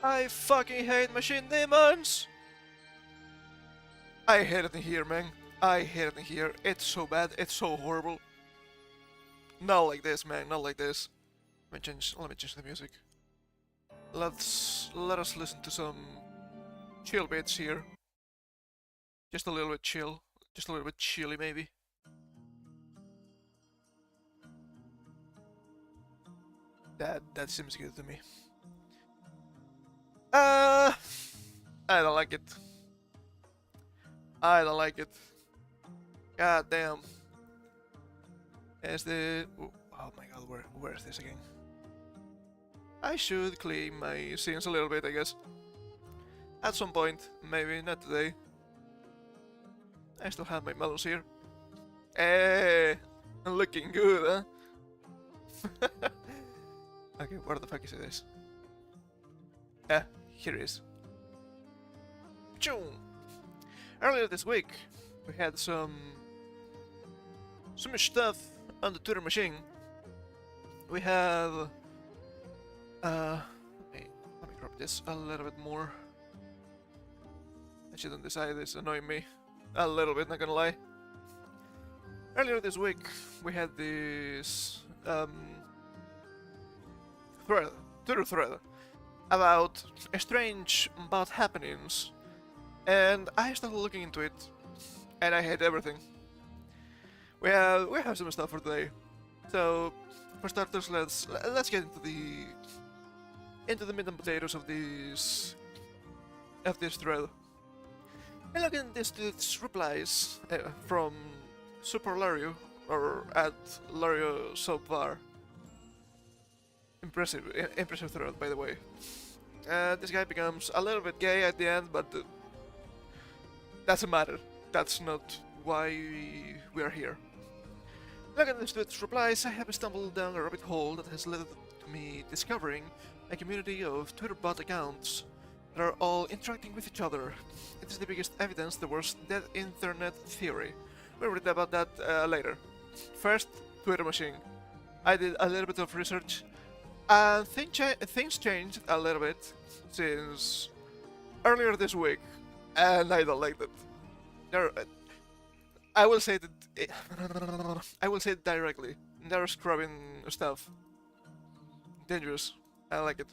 I fucking hate machine demons! I hate it in here, man. I hate it in here. It's so bad. It's so horrible. Not like this, man. Not like this. Let me change the music. Let us listen to some chill bits here. Just a little bit chill. Just a little bit chilly, maybe. That seems good to me. I don't like it. I don't like it. God damn. Is the... Oh my god, where is this again? I should clean my scenes a little bit, I guess. At some point, maybe, not today. I still have my melons here. Hey, looking good, huh? Okay, where the fuck is this? Ah, here it is. Choom! Earlier this week, we had some stuff on the Twitter machine. We have let me drop this a little bit more. I shouldn't decide this annoying me a little bit, not gonna lie. Earlier this week, we had this Twitter thread about strange bad happenings, and I started looking into it, and I hate everything. We have some stuff for today. So, for starters, let's get into the meat and potatoes of this thread. And look at this dude's replies from Super Lario, or at Lario so far. Impressive thread, by the way. This guy becomes a little bit gay at the end, but doesn't matter. That's not why we are here. Looking at this dude's replies, I have stumbled down a rabbit hole that has led to me discovering a community of Twitter bot accounts that are all interacting with each other. It is the biggest evidence towards dead internet theory. We'll read about that later. First, Twitter machine. I did a little bit of research, and things changed a little bit since earlier this week, and I don't like that. I will say that I will say it directly. They're scrubbing stuff. Dangerous. I like it.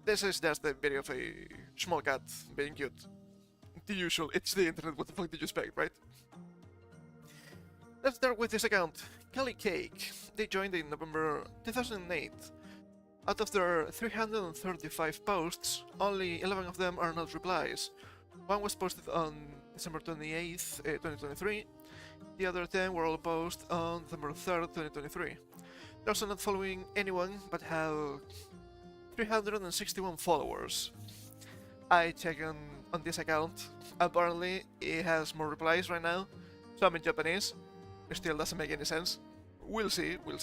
This is just a video of a small cat being cute. The usual. It's the internet. What the fuck did you expect, right? Let's start with this account. Kelly Cake. They joined in November 2008. Out of their 335 posts, only 11 of them are not replies. One was posted on December 28th, 2023. The other 10 were all posted on December 3rd, 2023. They're also not following anyone, but have 361 followers. I checked on this account. Apparently, it has more replies right now. Some in Japanese. It still doesn't make any sense. We'll see. We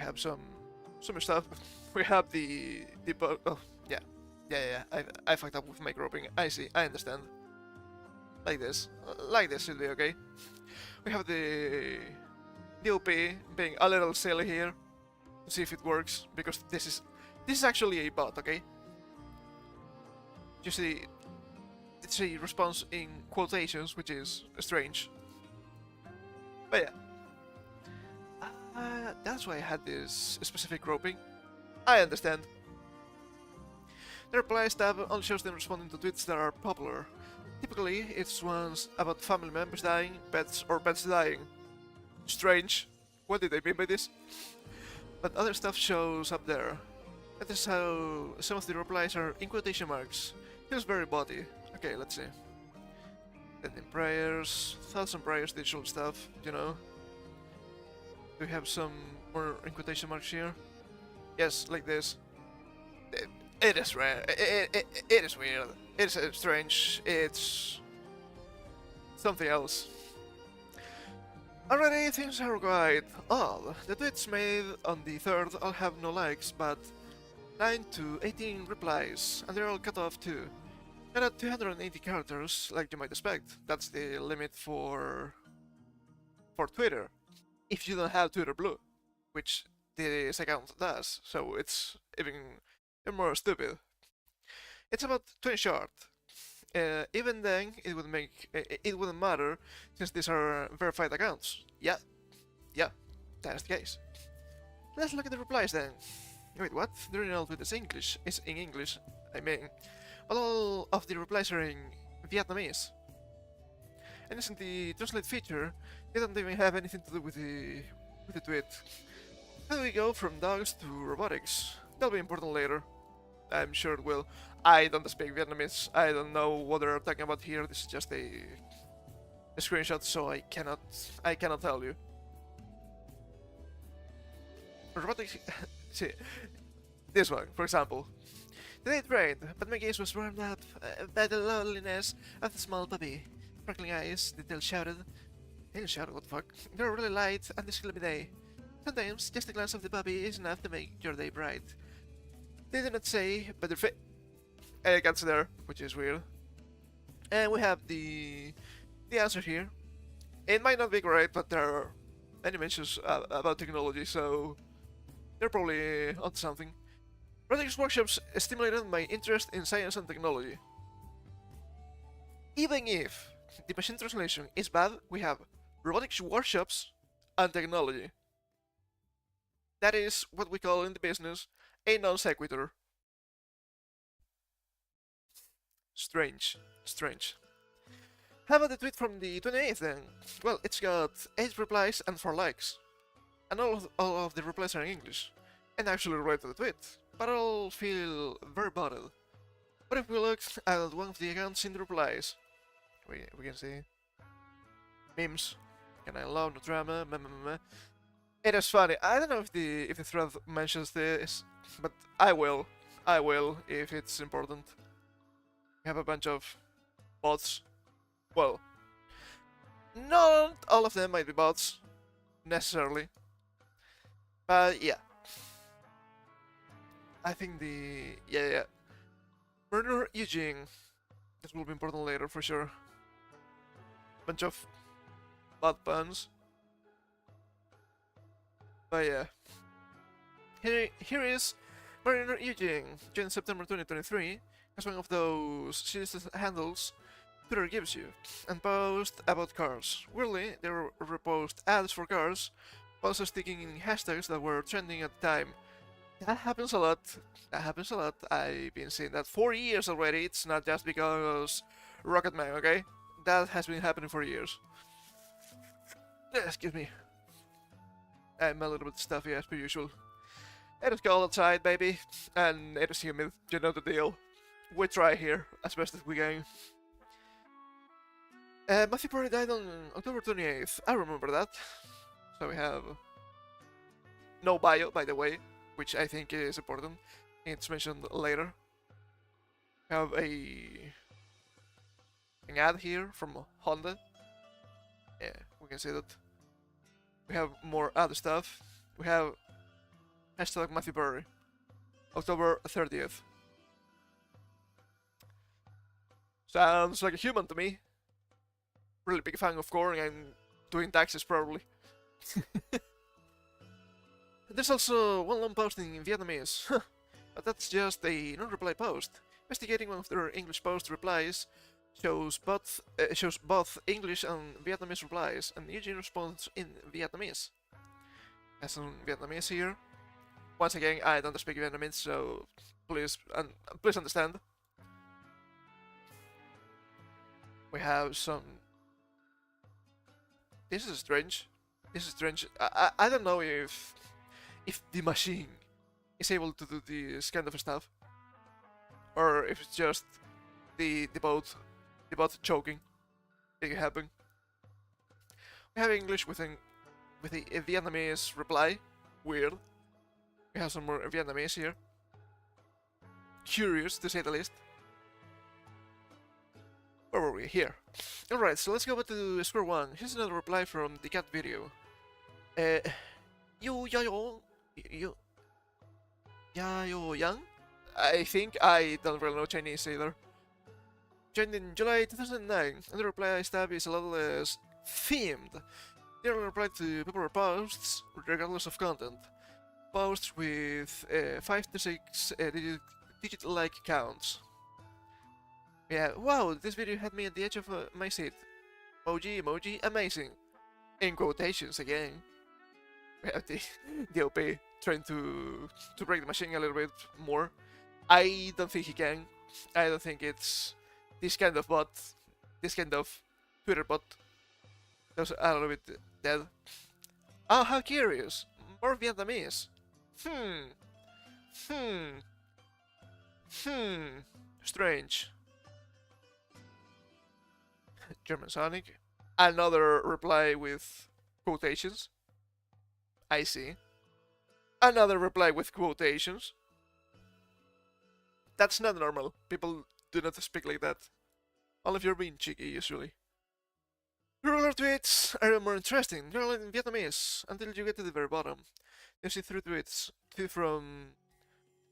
have some stuff. We have the oh yeah. I fucked up with my grouping. I see. I understand. Like this should be okay. We have the OP being a little silly here to see if it works, because this is actually a bot, okay? You see, it's a response in quotations, which is strange. But yeah, that's why I had this specific grouping. I understand. The replies tab only shows them responding to tweets that are popular. Typically, it's ones about family members dying, pets, or pets dying. Strange. What did they mean by this? But other stuff shows up there. That is how some of the replies are in quotation marks. Feels very body. Okay, let's see. Ending prayers, thoughts and prayers, digital stuff, you know. Do we have some more in quotation marks here? Yes, like this. It is rare. It is weird. It is strange. It's something else. Already things are quite odd. The tweets made on the 3rd all have no likes, but 9 to 18 replies, and they're all cut off too. And at 280 characters, like you might expect, that's the limit for Twitter. If you don't have Twitter Blue, which this account does, so it's even more stupid. It's about 20 short. Even then, it wouldn't matter since these are verified accounts. Yeah, that's the case. Let's look at the replies then. Wait, what? The original tweet is English. It's in English, I mean. But all of the replies are in Vietnamese. And using the translate feature, they don't even have anything to do with the tweet. How do we go from dogs to robotics? That'll be important later. I'm sure it will. I don't speak Vietnamese. I don't know what they're talking about here. This is just a screenshot, so I cannot tell you. Robotics. See, this one, for example. Today it rained, but my gaze was warmed up by the loneliness of the small puppy. Sparkling eyes, the tail shouted. Tail shouted, what the fuck? They're really light on this gloomy day. Sometimes, just a glance of the puppy is enough to make your day bright. They do not say, but their face. Elegance there, which is weird. And we have the answer here. It might not be correct, but there are many mentions about technology, so they're probably onto something. Robotics workshops stimulated my interest in science and technology. Even if the machine translation is bad, we have robotics workshops and technology. That is what we call in the business a non sequitur. Strange. How about the tweet from the 28th then? Well, it's got 8 replies and 4 likes. And all of the replies are in English. And actually relate to the tweet. But all feel very bottled. But if we look at one of the accounts in the replies, we can see memes. Can I love no drama? It is funny. I don't know if the thread mentions this, but I will if it's important. We have a bunch of bots. Well, not all of them might be bots necessarily, but yeah. I think yeah. Murder Eugene. This will be important later for sure. Bunch of bad puns. But yeah. Here is Mariner Eugene, joined September 2023, as one of those serious handles Twitter gives you, and post about cars. Weirdly, they repost ads for cars, also sticking in hashtags that were trending at the time. That happens a lot. I've been seeing that for years already. It's not just because Rocketman, okay? That has been happening for years. Excuse me. I'm a little bit stuffy as per usual. It is cold outside, baby, and it is humid. You know the deal. We try here as best as we can. Matthew Perry died on October 28th. I remember that. So we have no bio, by the way, which I think is important. It's mentioned later. We have an ad here from Honda. Yeah, we can see that. We have more other stuff. We have hashtag Matthew Perry, October 30th. Sounds like a human to me. Really big fan of corn and doing taxes probably. There's also one long post in Vietnamese, but that's just a non-reply post. Investigating one of their English post replies shows both English and Vietnamese replies, and Eugene responds in Vietnamese. Has some Vietnamese here. Once again, I don't speak Vietnamese, so please understand. We have some. This is strange. I don't know if the machine is able to do this kind of stuff, or if it's just the bot choking. It can happen. We have English with a Vietnamese reply. Weird. We have some more Vietnamese here. Curious, to say the least. Where were we? Here. Alright, so let's go back to square one. Here's another reply from the cat video. You Yang? I think I don't really know Chinese either. Joined in July 2009, and the reply stab is a lot less themed. They only reply to popular posts, regardless of content. posts with 5 to 6 digit-like counts. Yeah, wow, this video had me at the edge of my seat. Emoji, amazing. In quotations again. We have the OP trying to break the machine a little bit more. I don't think he can. I don't think it's this kind of bot, this kind of Twitter bot. That was a little bit dead. Oh, how curious. More Vietnamese. Strange. German Sonic. Another reply with quotations. I see. Another reply with quotations. That's not normal. People do not speak like that. All of you are being cheeky, usually. Ruler tweets are more interesting. They're all in Vietnamese until you get to the very bottom. You see 3 tweets. 2 from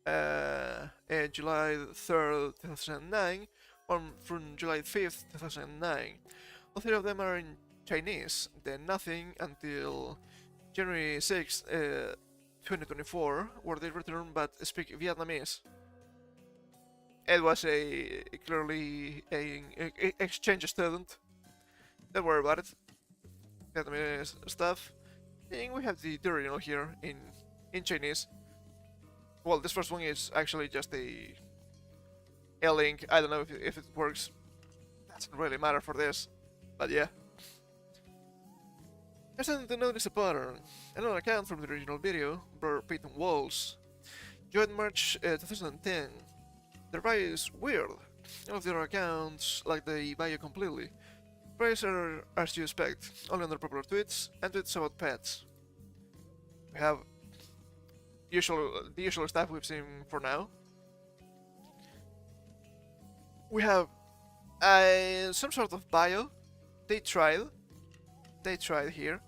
July 3rd, 2009, one from July 5th, 2009. All 3 of them are in Chinese, then nothing until January 6th, 2024, where they return but speak Vietnamese. It was clearly an exchange student. Don't worry about it. Vietnamese stuff. And we have the original here in Chinese. Well, this first one is actually just a link. I don't know if it works. Doesn't really matter for this, but yeah. I'm starting to notice a pattern. Another account from the original video, Peyton Walls, joined March 2010. Their bio is weird. All of their accounts like the bio completely. Prices are as you expect, only under popular tweets and tweets about pets. We have the usual stuff we've seen for now. We have some sort of bio. They tried here.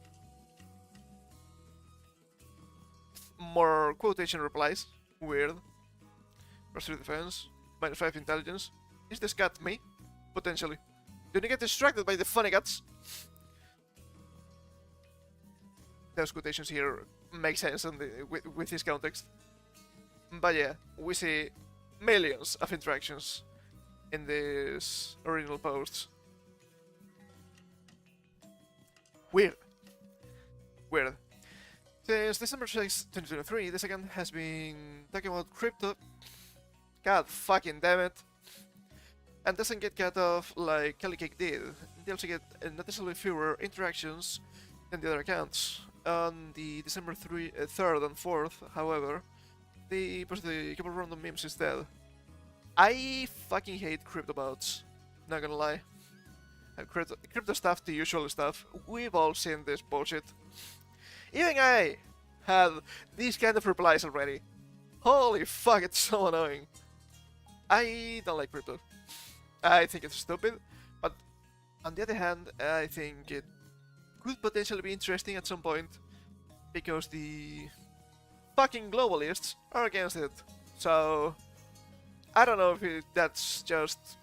More quotation replies. Weird. +3 defense. -5 intelligence. Is this cat me? Potentially. Did you get distracted by the funny cats? Those quotations here make sense with this context. But yeah, we see millions of interactions in this original post. Weird. Since December 6, 2023, this account has been talking about crypto. God fucking damn it. And doesn't get cut off like Calicake did. They also get noticeably fewer interactions than the other accounts. On the December 3rd and 4th, however, they posted a couple random memes instead. I fucking hate crypto bots, not gonna lie. Crypto stuff, the usual stuff, we've all seen this bullshit. Even I had these kind of replies already. Holy fuck, it's so annoying. I don't like crypto. I think it's stupid, but on the other hand, I think it could potentially be interesting at some point, because the fucking globalists are against it. So, I don't know if that's just...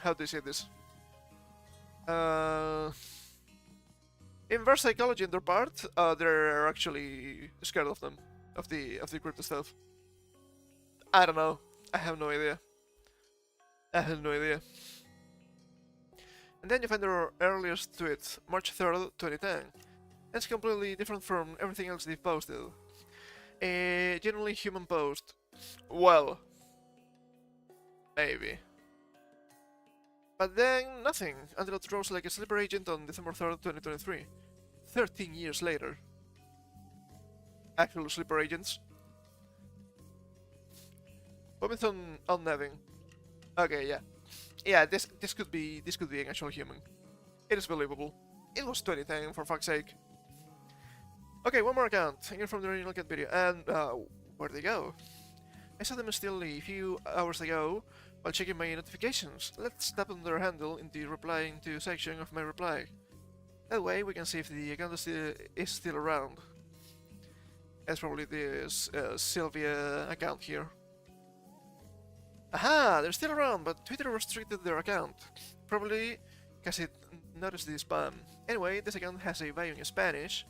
how do you say this? Inverse psychology on their part, they're actually scared of them, of the crypto stuff. I don't know. I have no idea. And then you find their earliest tweet, March 3rd, 2010. It's completely different from everything else they've posted. A genuinely human post. Well, maybe. But then nothing, until it rose like a sleeper agent on December 3rd, 2023. 13 years later. Actual sleeper agents. Comments on Nevin. Okay, yeah. Yeah, this could be an actual human. It is believable. It was 2010, for fuck's sake. Okay, one more account, here from the original cat video, and where'd they go? I saw them still a few hours ago while checking my notifications. Let's tap on their handle in the replying to section of my reply. That way we can see if the account is still around. That's probably this Sylvia account here. Aha! They're still around, but Twitter restricted their account. Probably because it noticed the spam. Anyway, this account has a bio in Spanish.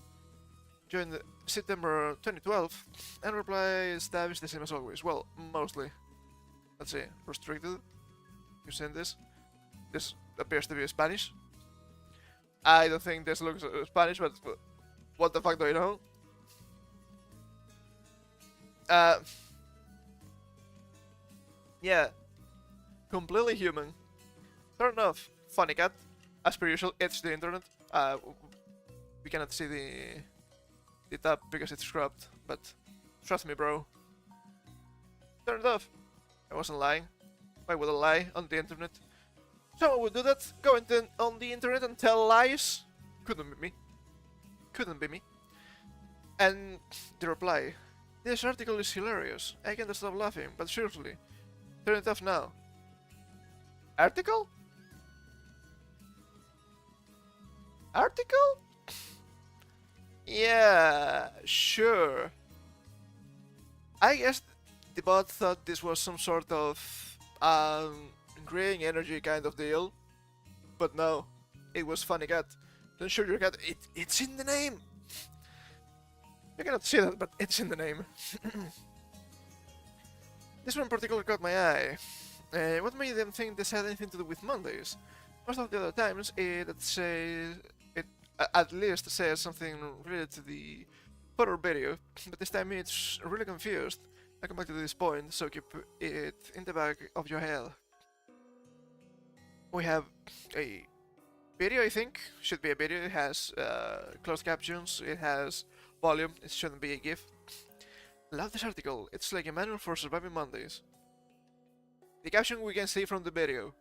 joined September 2012, and reply stab is the same as always. Well, mostly. Let's see, restricted. You send this. This appears to be Spanish. I don't think this looks Spanish, but what the fuck do I know? Yeah, completely human. Fair enough. Funny cat. As per usual, it's the internet. We cannot see the tab because it's scrubbed, but trust me, bro. Turn it off. I wasn't lying. Why would I lie on the internet? Someone would do that. Go on the internet and tell lies. Couldn't be me. Couldn't be me. And the reply. This article is hilarious. I can't stop laughing, but seriously. Turn it off now. Article? Article? Yeah, sure. I guess the bot thought this was some sort of graying energy kind of deal. But no, it was funny cat. Don't show your cat. It's in the name. You cannot see that, but it's in the name. This one in particular caught my eye. What made them think this had anything to do with Mondays? Most of the other times, it at least says something related to the horror video, but this time it's really confused. I'll come back to this point, so keep it in the back of your head. We have a video, I think. Should be a video. It has closed captions, it has volume, it shouldn't be a GIF. Love this article. It's like a manual for surviving Mondays. The caption we can see from the video.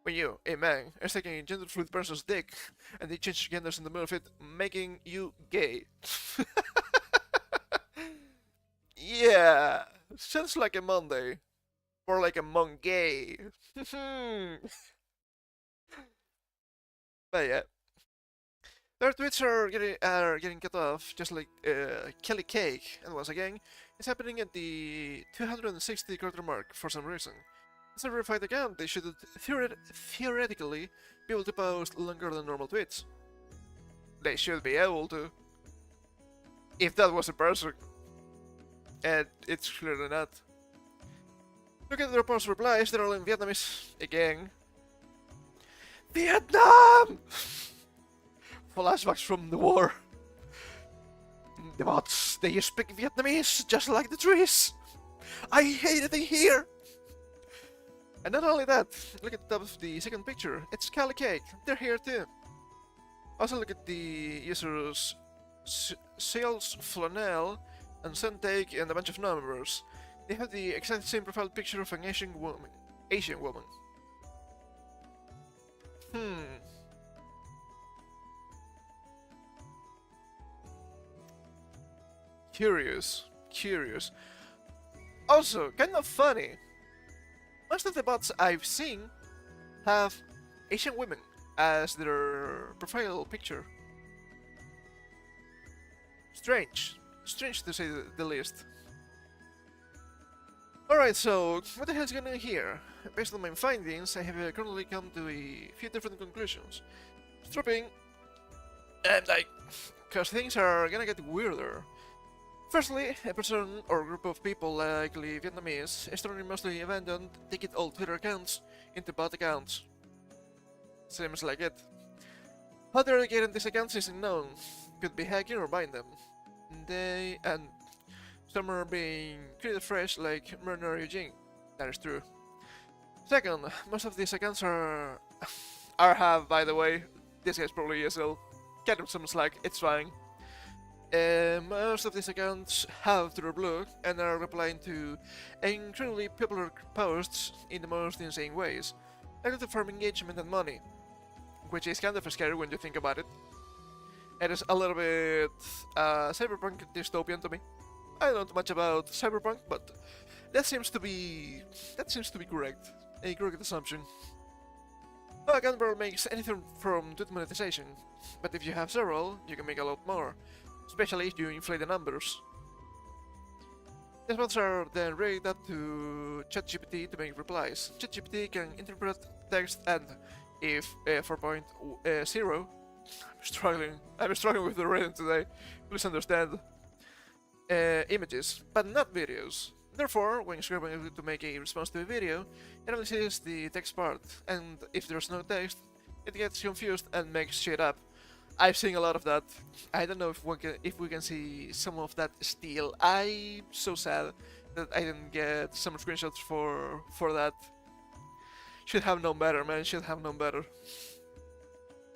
When you, a man, are taking a gender fluid person's dick and they change genders in the middle of it, making you gay. Yeah, sounds like a Monday. Or like a Mongay. But yeah. Their tweets are getting cut off, just like Kelly Cake, and once again, it's happening at the 260 character mark for some reason. As a verified account, they should theoretically be able to post longer than normal tweets. They should be able to. If that was a person. And it's clearly not. Look at their post replies, they're all in Vietnamese again. Vietnam! Flashbacks from the war. The bots, they speak Vietnamese just like the trees. I hate it in here. And not only that, look at the top of the second picture. It's Cali Cake. They're here too. Also look at the users Sales Flannel and Suntake and a bunch of numbers. They have the exact same profile picture of an Asian woman. Curious. Also, kind of funny. Most of the bots I've seen have Asian women as their profile picture. Strange to say the least. Alright, so what the hell's going on here? Based on my findings, I have currently come to a few different conclusions. Stripping, and cause things are gonna get weirder. Firstly, a person or group of people, likely Vietnamese, is turning mostly abandoned, taking old Twitter accounts into bot accounts. Seems like it. How they're getting these accounts isn't known. Could be hacking or buying them. And some are being treated fresh like Murder Eugene. That is true. Second, most of these accounts are have, by the way, this guy's probably ESL. Get him some slack, it's fine. Most of these accounts have Twitter Blue and are replying to incredibly popular posts in the most insane ways, like to farm engagement and money, which is kind of scary when you think about it. It is a little bit cyberpunk dystopian to me. I don't know much about cyberpunk, but that seems to be correct. A correct assumption. Well, Gunbarrel makes anything from tweet monetization, but if you have several, you can make a lot more, especially if you inflate the numbers. These bots are then rigged up to ChatGPT to make replies. ChatGPT can interpret text and, if 4.0, I'm struggling with the reading today. Please understand. Images, but not videos. Therefore, when scraping to make a response to a video, it only sees the text part, and if there's no text, it gets confused and makes shit up. I've seen a lot of that. I don't know if we can see some of that still. I'm so sad that I didn't get some screenshots for that. Should have known better, man. Should have known better.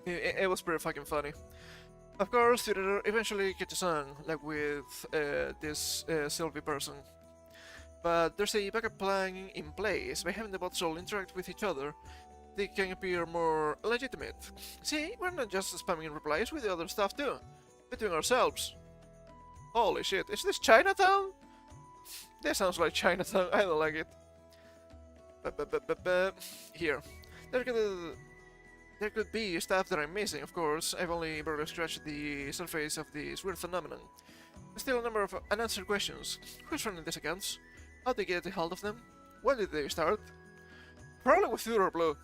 It was pretty fucking funny. Of course, Twitter eventually catches on, like with this Sylvie person. But there's a backup plan in place. By having the bots all interact with each other, they can appear more legitimate. See, we're not just spamming replies with the other stuff too. Between ourselves. Holy shit, is this Chinatown? This sounds like Chinatown, I don't like it. Here. There could be stuff that I'm missing, of course. I've only barely scratched the surface of this weird phenomenon. There's still a number of unanswered questions. Who's running these accounts? How did they get a hold of them? When did they start? Probably with Twitter Blue.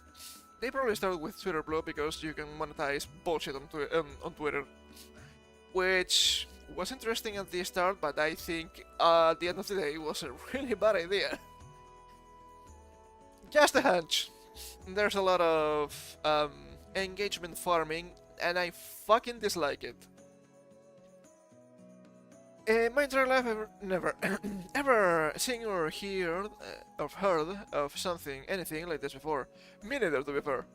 They probably started with Twitter Blue because you can monetize bullshit on Twitter. Which was interesting at the start, but I think at the end of the day it was a really bad idea. Just a hunch. There's a lot of engagement farming, and I fucking dislike it. My entire life, I've never ever seen or heard of anything like this before. Me neither, to be fair.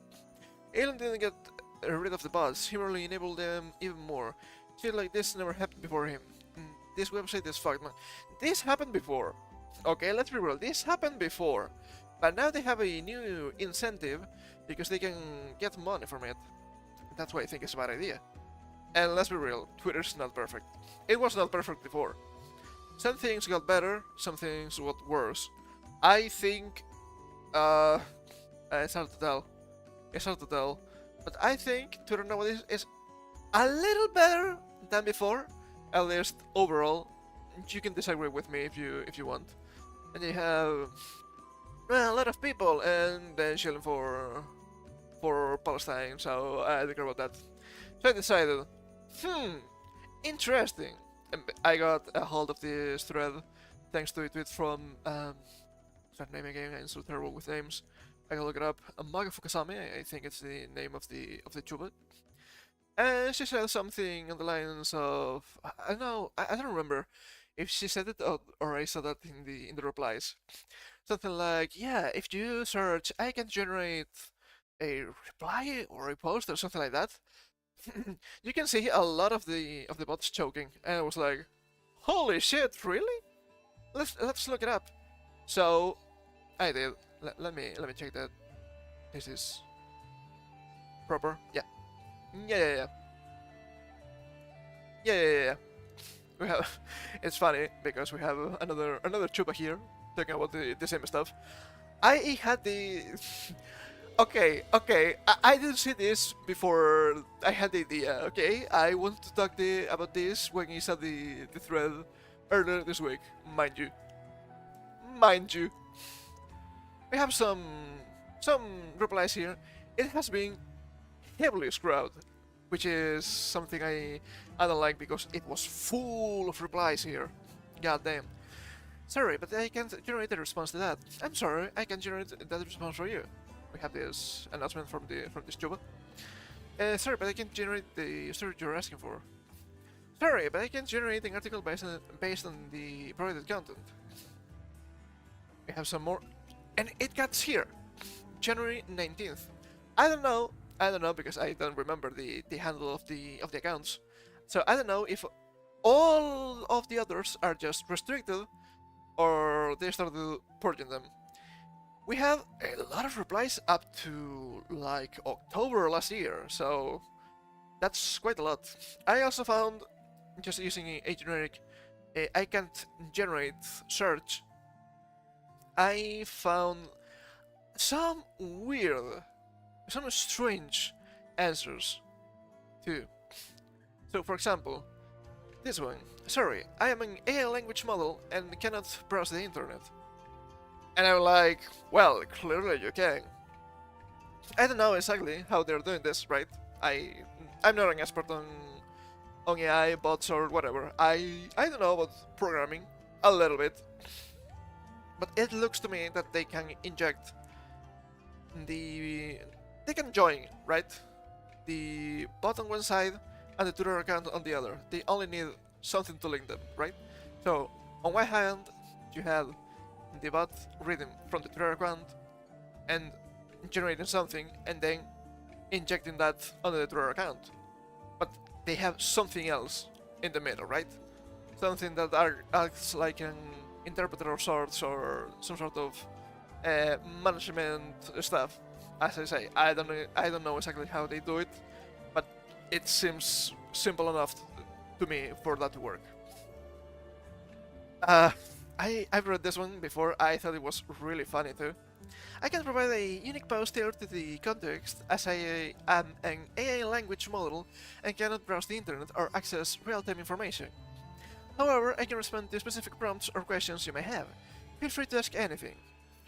Elon didn't get rid of the bots, he merely enabled them even more. Shit like this never happened before him. This website is fucked, man. This happened before. Okay, let's be real, this happened before. But now they have a new incentive because they can get money from it. That's why I think it's a bad idea. And let's be real, Twitter's not perfect. It was not perfect before. Some things got better, some things got worse. I think... it's hard to tell. It's hard to tell. But I think Twitter nowadays is a little better than before. At least overall. You can disagree with me if you want. And you have... well, a lot of people and then shilling for Palestine, so I don't care about that. So I decided, interesting. And I got a hold of this thread thanks to a tweet from that name again. I'm so terrible with names. I can look it up. Maga Fukasami, I think it's the name of the tuber. And she said something on the lines of I don't know, I don't remember if she said it or I saw that in the replies. Something like, yeah, if you search, I can generate a reply or a post or something like that. You can see a lot of the bots choking, and I was like, holy shit, really? Let's look it up. So I did. Let me check that this is proper. Yeah. We have. It's funny because we have another chupa here talking about the same stuff. I had the. Okay. I didn't see this before I had the idea. Okay, I wanted to talk about this when he saw the thread earlier this week. Mind you. We have some replies here. It has been heavily scrubbed, which is something I don't like because it was full of replies here. God damn. Sorry, but I can't generate a response to that. I'm sorry, I can generate that response for you. We have this announcement from this Juba. Sorry, but I can't generate the story you're asking for. Sorry, but I can't generate an article based on the provided content. We have some more, and it got here, January 19th. I don't know because I don't remember the handle of the accounts. So I don't know if all of the others are just restricted or they started purging them. We have a lot of replies up to like October last year, so that's quite a lot. I also found, just using a generic I can't generate search, I found some weird, some strange answers too. So for example, this one. Sorry, I am an AI language model and cannot browse the internet. And I'm like, well, clearly you can. I don't know exactly how they're doing this, right? I I'm not an expert on AI bots or whatever. I don't know about programming a little bit, but it looks to me that they can inject the they can join, right, the bot on one side and the Twitter account on the other. They only need something to link them, right? So on one hand, you have the bot reading from the Twitter account and generating something, and then injecting that on the Twitter account. But they have something else in the middle, right? Something that acts like an interpreter of sorts or some sort of management stuff. As I say, I don't know exactly how they do it, but it seems simple enough to me for that to work. Uh, I've read this one before. I thought it was really funny too. I can provide a unique post tailored to the context, as I am an AI language model and cannot browse the internet or access real-time information. However, I can respond to specific prompts or questions you may have. Feel free to ask anything.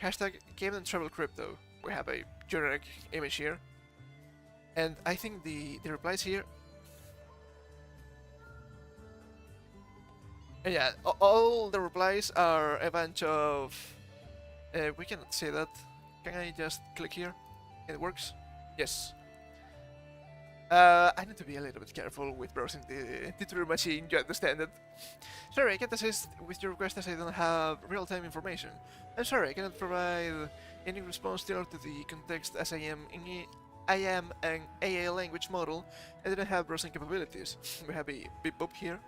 Hashtag Game and Travel Crypto. We have a generic image here. And I think the replies here. And yeah, all the replies are a bunch of. We cannot see that. Can I just click here? It works? Yes. I need to be a little bit careful with browsing the Twitter machine, you understand it. Sorry, I can't assist with your request as I don't have real-time information. I'm sorry, I cannot provide any response tailored to the context as I am an AI language model and don't have browsing capabilities. We have a beep boop here.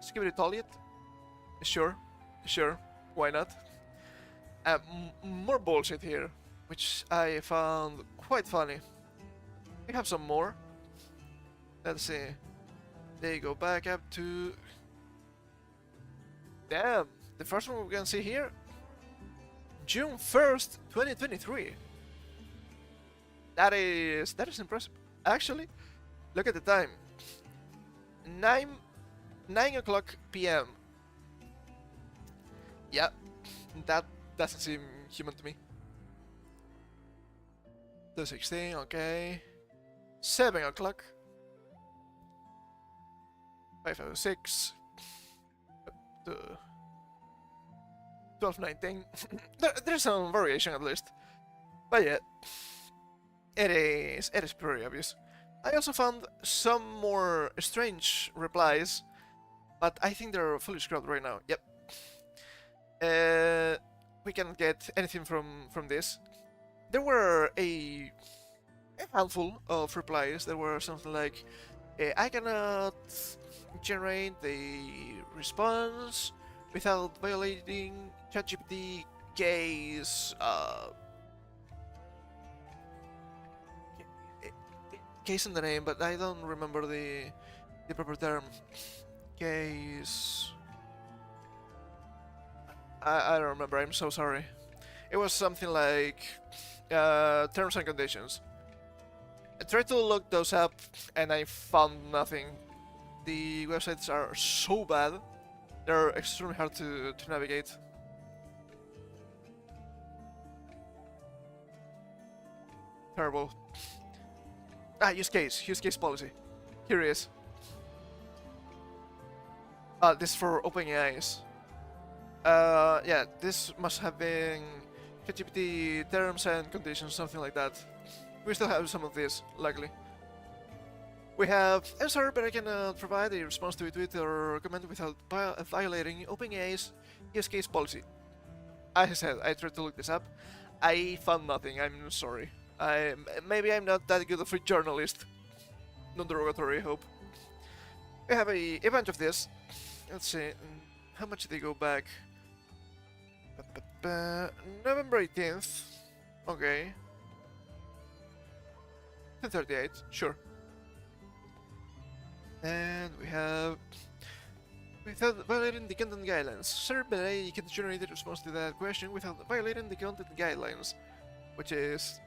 Skip it all yet? Sure, why not? More bullshit here, which I found quite funny. We have some more. Let's see. They go back up to. Damn, the first one we can see here. June 1st, 2023. That is impressive. Actually, look at the time. 9 o'clock p.m. Yeah, that doesn't seem human to me. 2:16, okay. 7 o'clock. 5:06. 12:19. There's some variation at least. But yeah, it is pretty obvious. I also found some more strange replies, but I think they're fully scrubbed right now. Yep. We can't get anything from this. There were a handful of replies. There were something like, I cannot generate the response without violating ChatGPT case case in the name, but I don't remember the proper term. Case. I don't remember. I'm so sorry. It was something like terms and conditions. I tried to look those up and I found nothing. The websites are so bad. They're extremely hard to navigate. Terrible. Use case policy. Here it is. This is for OpenAIs. Yeah, this must have been ChatGPT terms and conditions, something like that. We still have some of this, luckily. We have, I'm sorry, but I cannot provide a response to a tweet or comment without violating OpenAI's use case policy. As I said, I tried to look this up. I found nothing, I'm sorry. Maybe I'm not that good of a journalist. Non-derogatory, I hope. We have a bunch of this. Let's see, how much did they go back? November 18th. Okay. 10:38, sure. And we have... Without violating the content guidelines. Sir, but I can generate a response to that question without violating the content guidelines. Which is...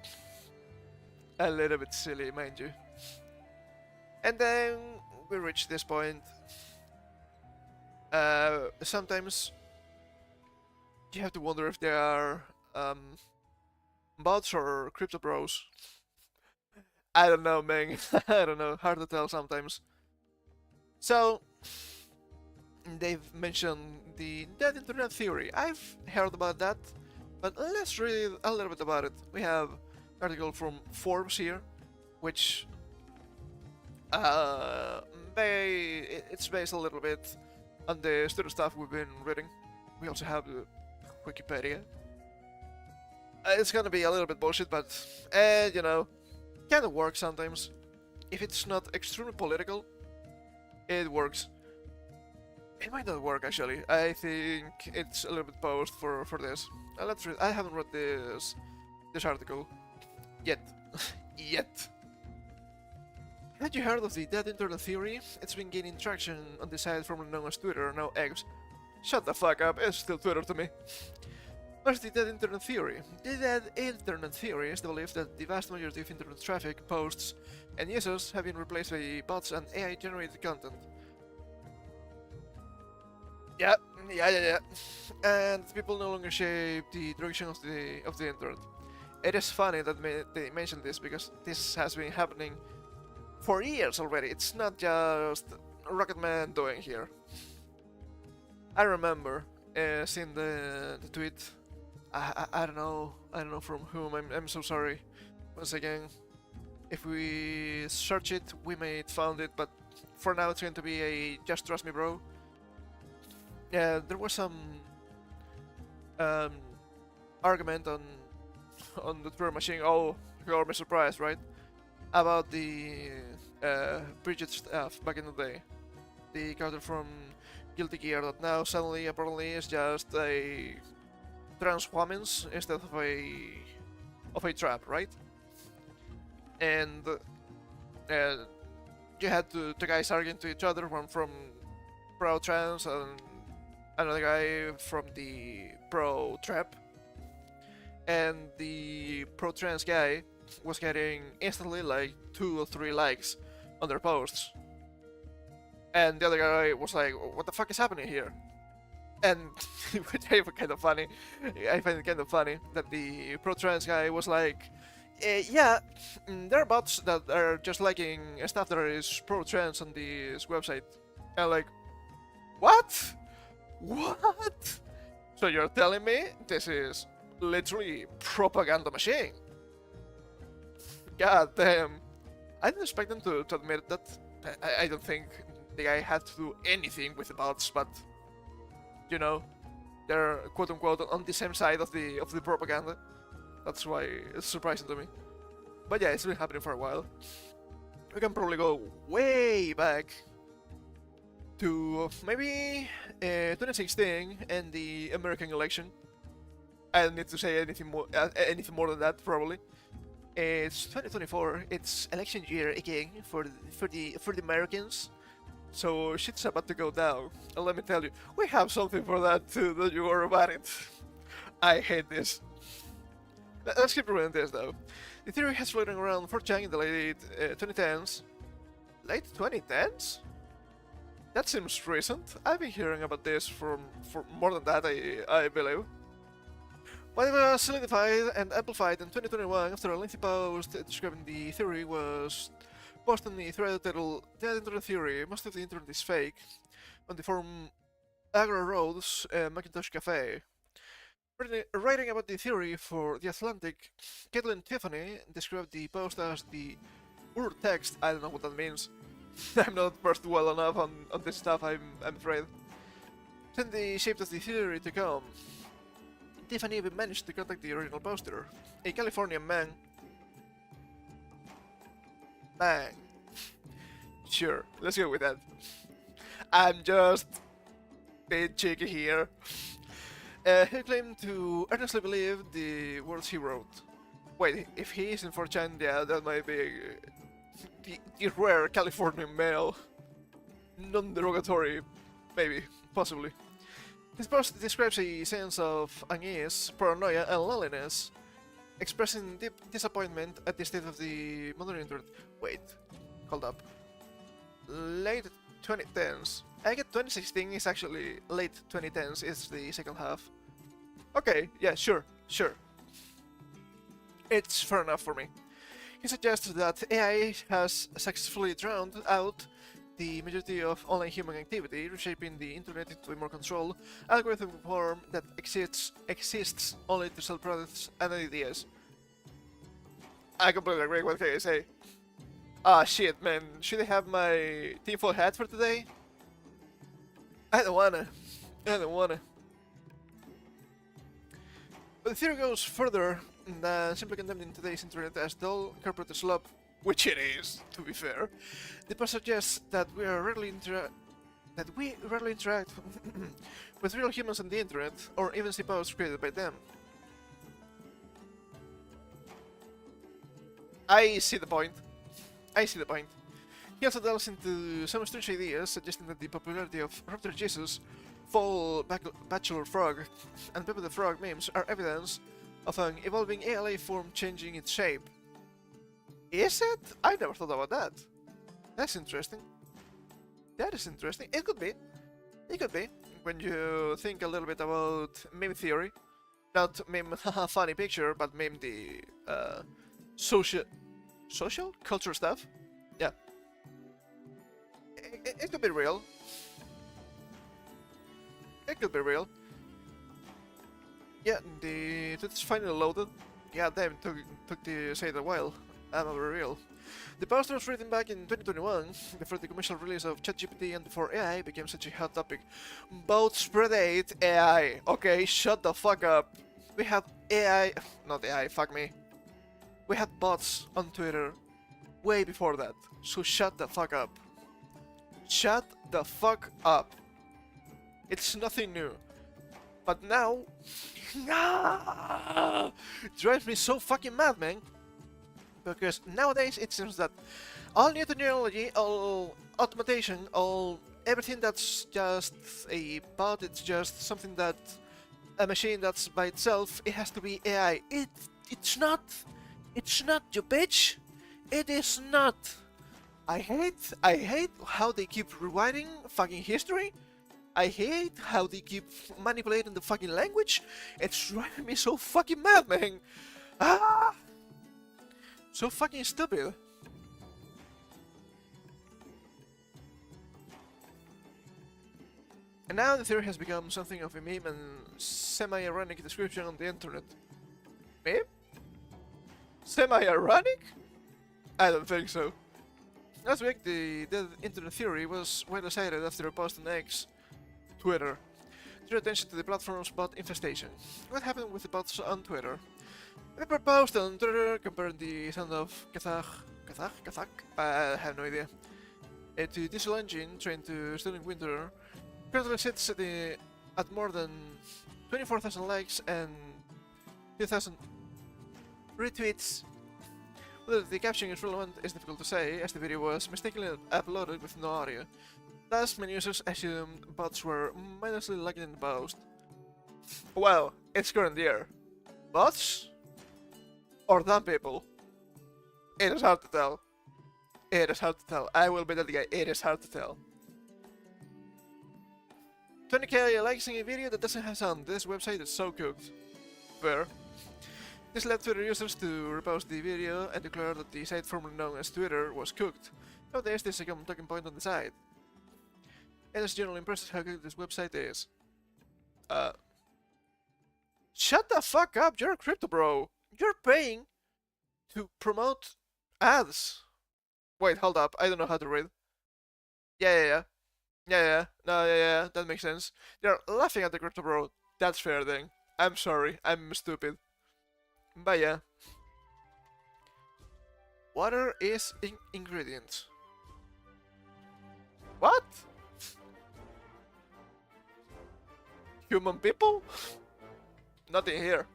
a little bit silly, mind you. And then we reach this point. Sometimes you have to wonder if there are bots or crypto bros I don't know, man. I don't know. Hard to tell sometimes. So, they've mentioned the dead internet theory. I've heard about that, but let's read a little bit about it. We have an article from Forbes here, which uh, it's based a little bit on the student stuff we've been reading. We also have the Wikipedia. It's gonna be a little bit bullshit, but you know, kind of works sometimes. If it's not extremely political, it works. It might not work actually. I think it's a little bit posed for this. Let's read. I haven't read this article yet. Yet. Had you heard of the dead internet theory? It's been gaining traction on the site formerly known as Twitter, now X. Shut the fuck up, it's still Twitter to me. What's the dead internet theory? The dead internet theory is the belief that the vast majority of internet traffic, posts, and users have been replaced by bots and AI-generated content. Yeah. And people no longer shape the direction of the internet. It is funny that they mentioned this because this has been happening for years already. It's not just Rocketman doing here. I remember seeing the tweet. I don't know from whom. I'm so sorry. Once again, if we search it, we may found it, but for now it's going to be a just trust me, bro. Yeah, there was some argument on the Twitter machine. Oh, you're my surprise, right? About the Bridget stuff back in the day. The character from Guilty Gear that now suddenly apparently is just a trans woman instead of a trap, right? And you had two guys arguing to each other, one from pro trans and another guy from the pro trap. And the pro trans guy was getting instantly like 2 or 3 likes on their posts. And the other guy was like, what the fuck is happening here? And which I find kind of funny. I find it kind of funny that the pro trans guy was like, yeah, there are bots that are just liking stuff that is pro trans on this website. And like, what? What? So you're telling me this is literally propaganda machine? God damn. I didn't expect them to admit that. I don't think the guy had to do anything with the bots, but you know, they're quote unquote on the same side of the propaganda. That's why it's surprising to me. But yeah, it's been happening for a while. We can probably go way back to maybe 2016 and the American election. I don't need to say anything more than that, probably. It's 2024. It's election year again for the Americans. So shit's about to go down. And let me tell you, we have something for that too. Don't you worry about it. I hate this. Let's keep reading this though. The theory has floating around 4chan in the late 2010s. Late 2010s? That seems recent. I've been hearing about this for more than that, I believe. But it was solidified and amplified in 2021 after a lengthy post describing the theory was posted on the thread titled "Dead Internet Theory, Most of the Internet is Fake" on the forum Agro Roads Macintosh Cafe. Writing about the theory for The Atlantic, Caitlin Tiffany described the post as the ur text. I don't know what that means. I'm not versed well enough on this stuff, I'm afraid. Sent the shape of the theory to come. Tiffany even managed to contact the original poster, a Californian man. Sure, let's go with that. I'm just being cheeky here. He claimed to earnestly believe the words he wrote. Wait, if he isn't 4chan, yeah, that might be the rare Californian male. Non-derogatory, maybe, possibly. This post describes a sense of unease, paranoia, and loneliness, expressing deep disappointment at the state of the modern internet. Wait, hold up. Late 2010s. I get 2016 is actually late 2010s, is the second half. Okay, yeah, sure. It's fair enough for me. He suggests that AI has successfully drowned out the majority of online human activity, reshaping the internet into a more controlled, algorithmic form that exists only to sell products and ideas. I completely agree with what you say. Ah, shit, man. Should I have my tinfoil hat for today? I don't wanna. I don't wanna. But the theory goes further than simply condemning today's internet as dull corporate slop, which it is, to be fair. The post suggests that we rarely interact with real humans on the internet, or even see posts created by them. I see the point. I see the point. He also delves into some strange ideas, suggesting that the popularity of Raptor Jesus, Fall Bachelor Frog, and Pepe the Frog memes are evidence of an evolving AI form changing its shape. Is it? I never thought about that. That's interesting. That is interesting. It could be. It could be. When you think a little bit about meme theory. Not meme funny picture, but meme the social culture stuff. Yeah. It could be real. It could be real. Yeah, it's finally loaded. Yeah, damn, took the say a while. I'm over real. The poster was written back in 2021, before the commercial release of ChatGPT and before AI became such a hot topic. Bots predate AI. Okay, shut the fuck up. We had AI, not AI, fuck me. We had bots on Twitter way before that, so shut the fuck up. Shut the fuck up. It's nothing new. But now... it drives me so fucking mad, man. Because nowadays it seems that all new technology, all automation, all everything that's just a bot, it's just something that a machine that's by itself, it has to be AI. It's not. It's not, you bitch. It is not. I hate how they keep rewriting fucking history. I hate how they keep manipulating the fucking language. It's driving me so fucking mad, man. Ah! So fucking stupid. And now the theory has become something of a meme and semi-ironic description on the internet. Meme? Semi-ironic? I don't think so. Last week, the dead internet theory was well decided after a post on X, Twitter, drew attention to the platform's bot infestation. What happened with the bots on Twitter? A paper post on Twitter comparing the sound of Kazakh? I have no idea. To diesel engine trained to Sterling Winter currently sits at more than 24,000 likes and 2,000 retweets. Whether the caption is relevant is difficult to say, as the video was mistakenly uploaded with no audio. Thus, many users assumed bots were mindlessly lagging in the post. Well, it's current year. Bots? Or dumb people? It is hard to tell. It is hard to tell. I will be that guy. It is hard to tell. 20k likes in a video that doesn't have sound. This website is so cooked. Fair. This led Twitter users to repost the video and declare that the site formerly known as Twitter was cooked. Nowadays, this is a common talking point on the site. It is generally impressive how good this website is. Shut the fuck up, you're a crypto bro. You're paying to promote ads. Wait, hold up, I don't know how to read. Yeah, that makes sense. They're laughing at the crypto bro. That's fair then. I'm sorry, I'm stupid. But yeah. Water is an ingredient. What? Human people? Nothing here.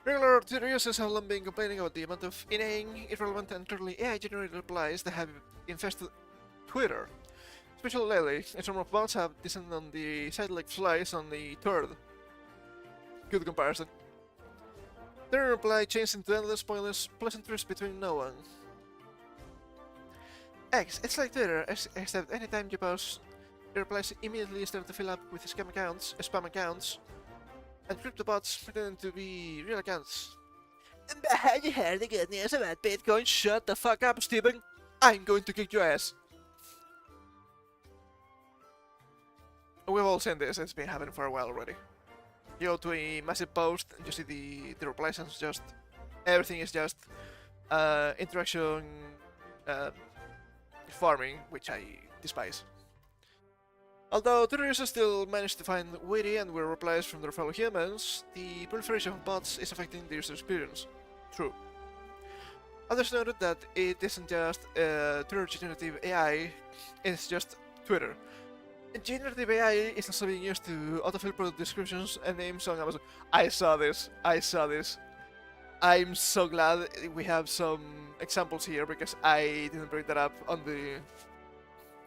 Regular Twitter users have long been complaining about the amount of inane, irrelevant, and totally AI-generated replies that have infested Twitter. Especially lately, a number of bots have descended on the site like flies on the turd. Good comparison. Their reply changed into endless pointless pleasantries between no one. X, it's like Twitter, except anytime you post, the replies immediately start to fill up with spam accounts, and crypto bots pretending to be real accounts. Have you heard the good news about Bitcoin? Shut the fuck up, Stephen. I'm going to kick your ass. We've all seen this, it's been happening for a while already. You go to a massive post and you see the replies and it's just everything is just interaction farming, which I despise. Although Twitter users still manage to find witty and weird replies from their fellow humans, the proliferation of bots is affecting the user experience. True. Others noted that it isn't just Twitter generative AI, it's just Twitter. Generative AI is also being used to autofill product descriptions and names on Amazon. I saw this. I'm so glad we have some examples here because I didn't bring that up on the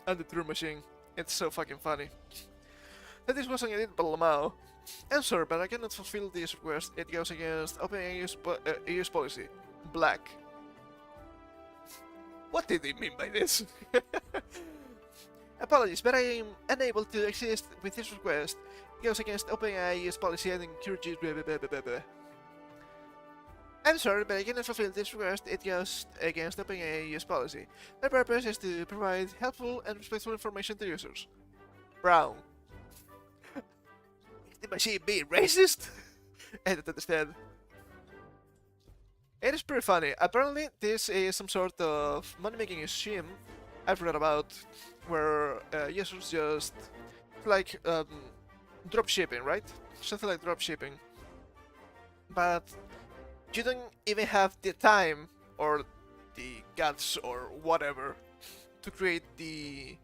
Twitter machine. It's so fucking funny. That this wasn't editable now. I'm sorry, but I cannot fulfill this request. It goes against OpenAI's EU's policy. Black. What did they mean by this? Apologies, but I am unable to exist with this request. It goes against OpenAI's policy and encourages blah blah blah blah blah. I'm sorry, but I cannot fulfill this request. It goes against OpenAI's policy. My purpose is to provide helpful and respectful information to users. Brown. Is the machine being racist? I don't understand. It is pretty funny. Apparently, this is some sort of money-making scheme I've read about, where users just like drop shipping, right? Something like drop shipping, but you don't even have the time or the guts or whatever to create the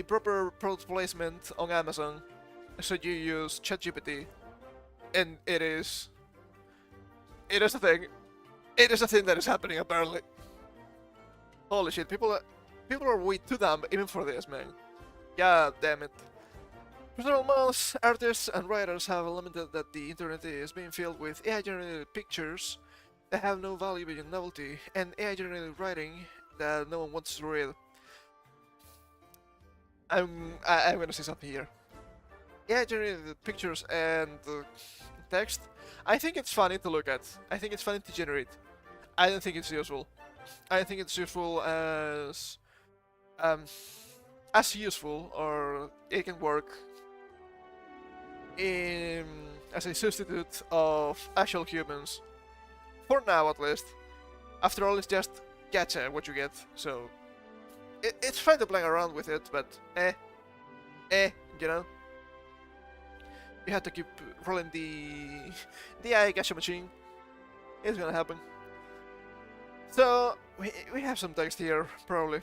proper product placement on Amazon, so you use ChatGPT, and it is a thing. It is a thing that is happening apparently. Holy shit, people are way too dumb even for this, man. God damn it. Professional models, artists, and writers have lamented that the internet is being filled with AI-generated pictures that have no value beyond novelty, and AI-generated writing that no one wants to read. I'm gonna say something here. AI-generated pictures and text, I think it's funny to look at. I think it's funny to generate. I don't think it's useful. I think it's useful as useful, or it can work as a substitute of actual humans. For now, at least. After all, it's just gacha what you get, so it's fine to play around with it, but you know. You have to keep rolling the AI gacha machine. It's gonna happen. So we have some text here, probably.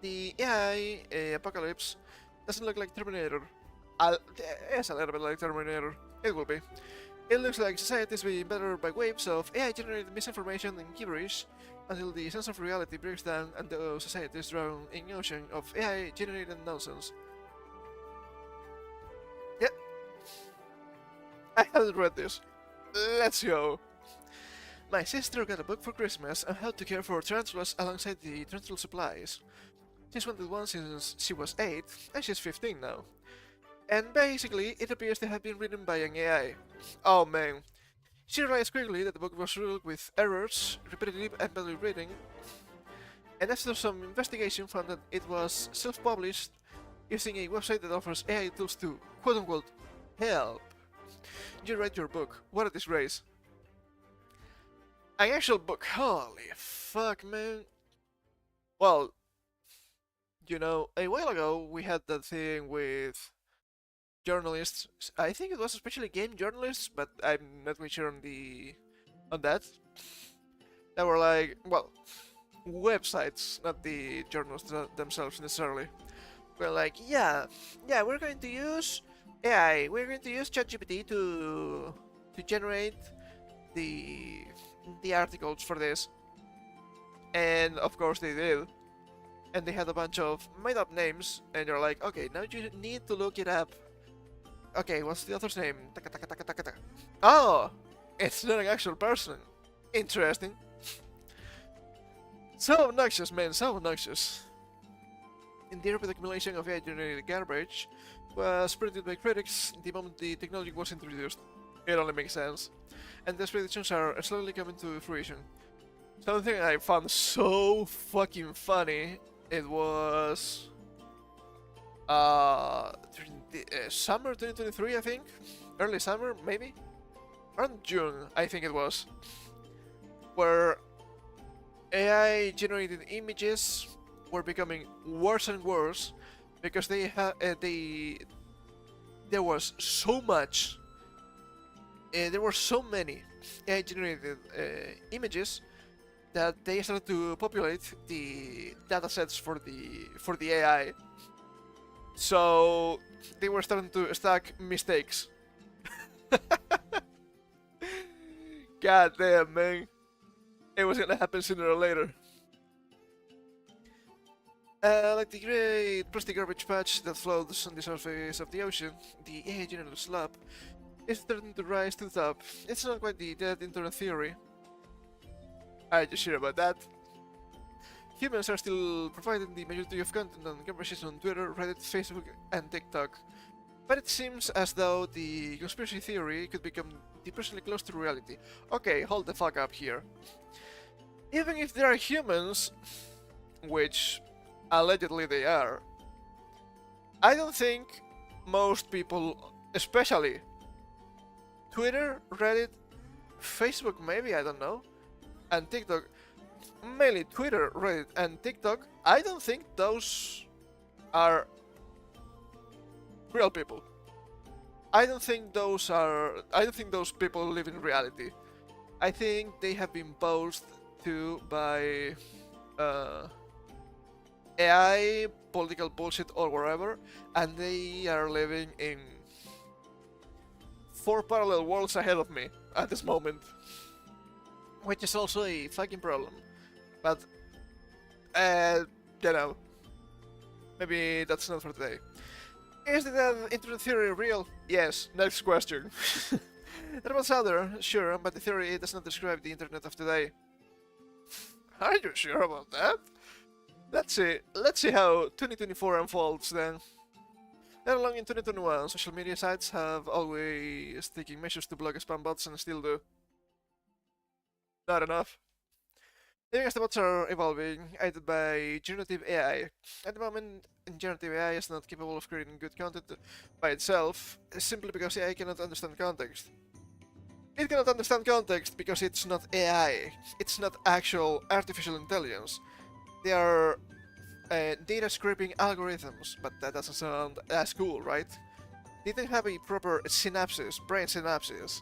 The AI apocalypse doesn't look like Terminator. It's a little bit like Terminator. It will be. It looks like society is being bettered by waves of AI-generated misinformation and gibberish until the sense of reality breaks down and the society is drowned in an ocean of AI-generated nonsense. Yeah. I haven't read this. Let's go. My sister got a book for Christmas on how to care for tarantulas alongside the tarantula supplies. She's wanted one since she was 8, and she's 15 now. And basically, it appears to have been written by an AI. Oh man. She realized quickly that the book was riddled with errors, repetitive and badly written, and after some investigation found that it was self-published using a website that offers AI tools to quote-unquote help you write your book. What a disgrace. An actual book. Holy fuck, man. Well, you know, a while ago we had that thing with journalists. I think it was especially game journalists, but I'm not quite sure on that. That were like, well, websites, not the journals themselves necessarily. We're like, yeah, we're going to use AI. We're going to use ChatGPT to generate the articles for this, and of course they did. And they had a bunch of made-up names, and you're like, okay, now you need to look it up. Okay, what's the author's name? Taka, taka, taka, taka, taka. Oh, it's not an actual person. Interesting. So obnoxious, man, so obnoxious. In the rapid accumulation of AI-generated garbage was predicted by critics the moment the technology was introduced. It only makes sense. And these predictions are slowly coming to fruition. Something I found so fucking funny, it was during the, summer 2023, I think, early summer maybe, around June I think it was, where AI generated images were becoming worse and worse because there was so much, there were so many AI generated images that they started to populate the datasets for the AI. So they were starting to stack mistakes. God damn, man. It was gonna happen sooner or later. Like the great plastic garbage patch that floats on the surface of the ocean, the AI generated slab is starting to rise to the top. It's not quite the dead internet theory. I just hear about that. Humans are still providing the majority of content and conversation on Twitter, Reddit, Facebook, and TikTok. But it seems as though the conspiracy theory could become depressingly close to reality. Okay, hold the fuck up here. Even if there are humans, which allegedly they are, I don't think most people, especially Twitter, Reddit, Facebook maybe, I don't know, and TikTok, mainly Twitter, Reddit, and TikTok, I don't think those are real people. I don't think those people live in reality. I think they have been posed to by AI, political bullshit, or wherever, and they are living in 4 parallel worlds ahead of me at this moment. Which is also a fucking problem. But, you know, maybe that's not for today. Is the internet theory real? Yes. Next question. There was other, sure, but the theory does not describe the internet of today. Are you sure about that? Let's see how 2024 unfolds then. Then along in 2021, social media sites have always taken measures to block spam bots and still do. Not enough. Even as the bots are evolving, aided by generative AI. At the moment, generative AI is not capable of creating good content by itself, simply because AI cannot understand context. It cannot understand context because it's not AI. It's not actual artificial intelligence. They are data scraping algorithms, but that doesn't sound as cool, right? They don't have a proper synapses, brain synapses.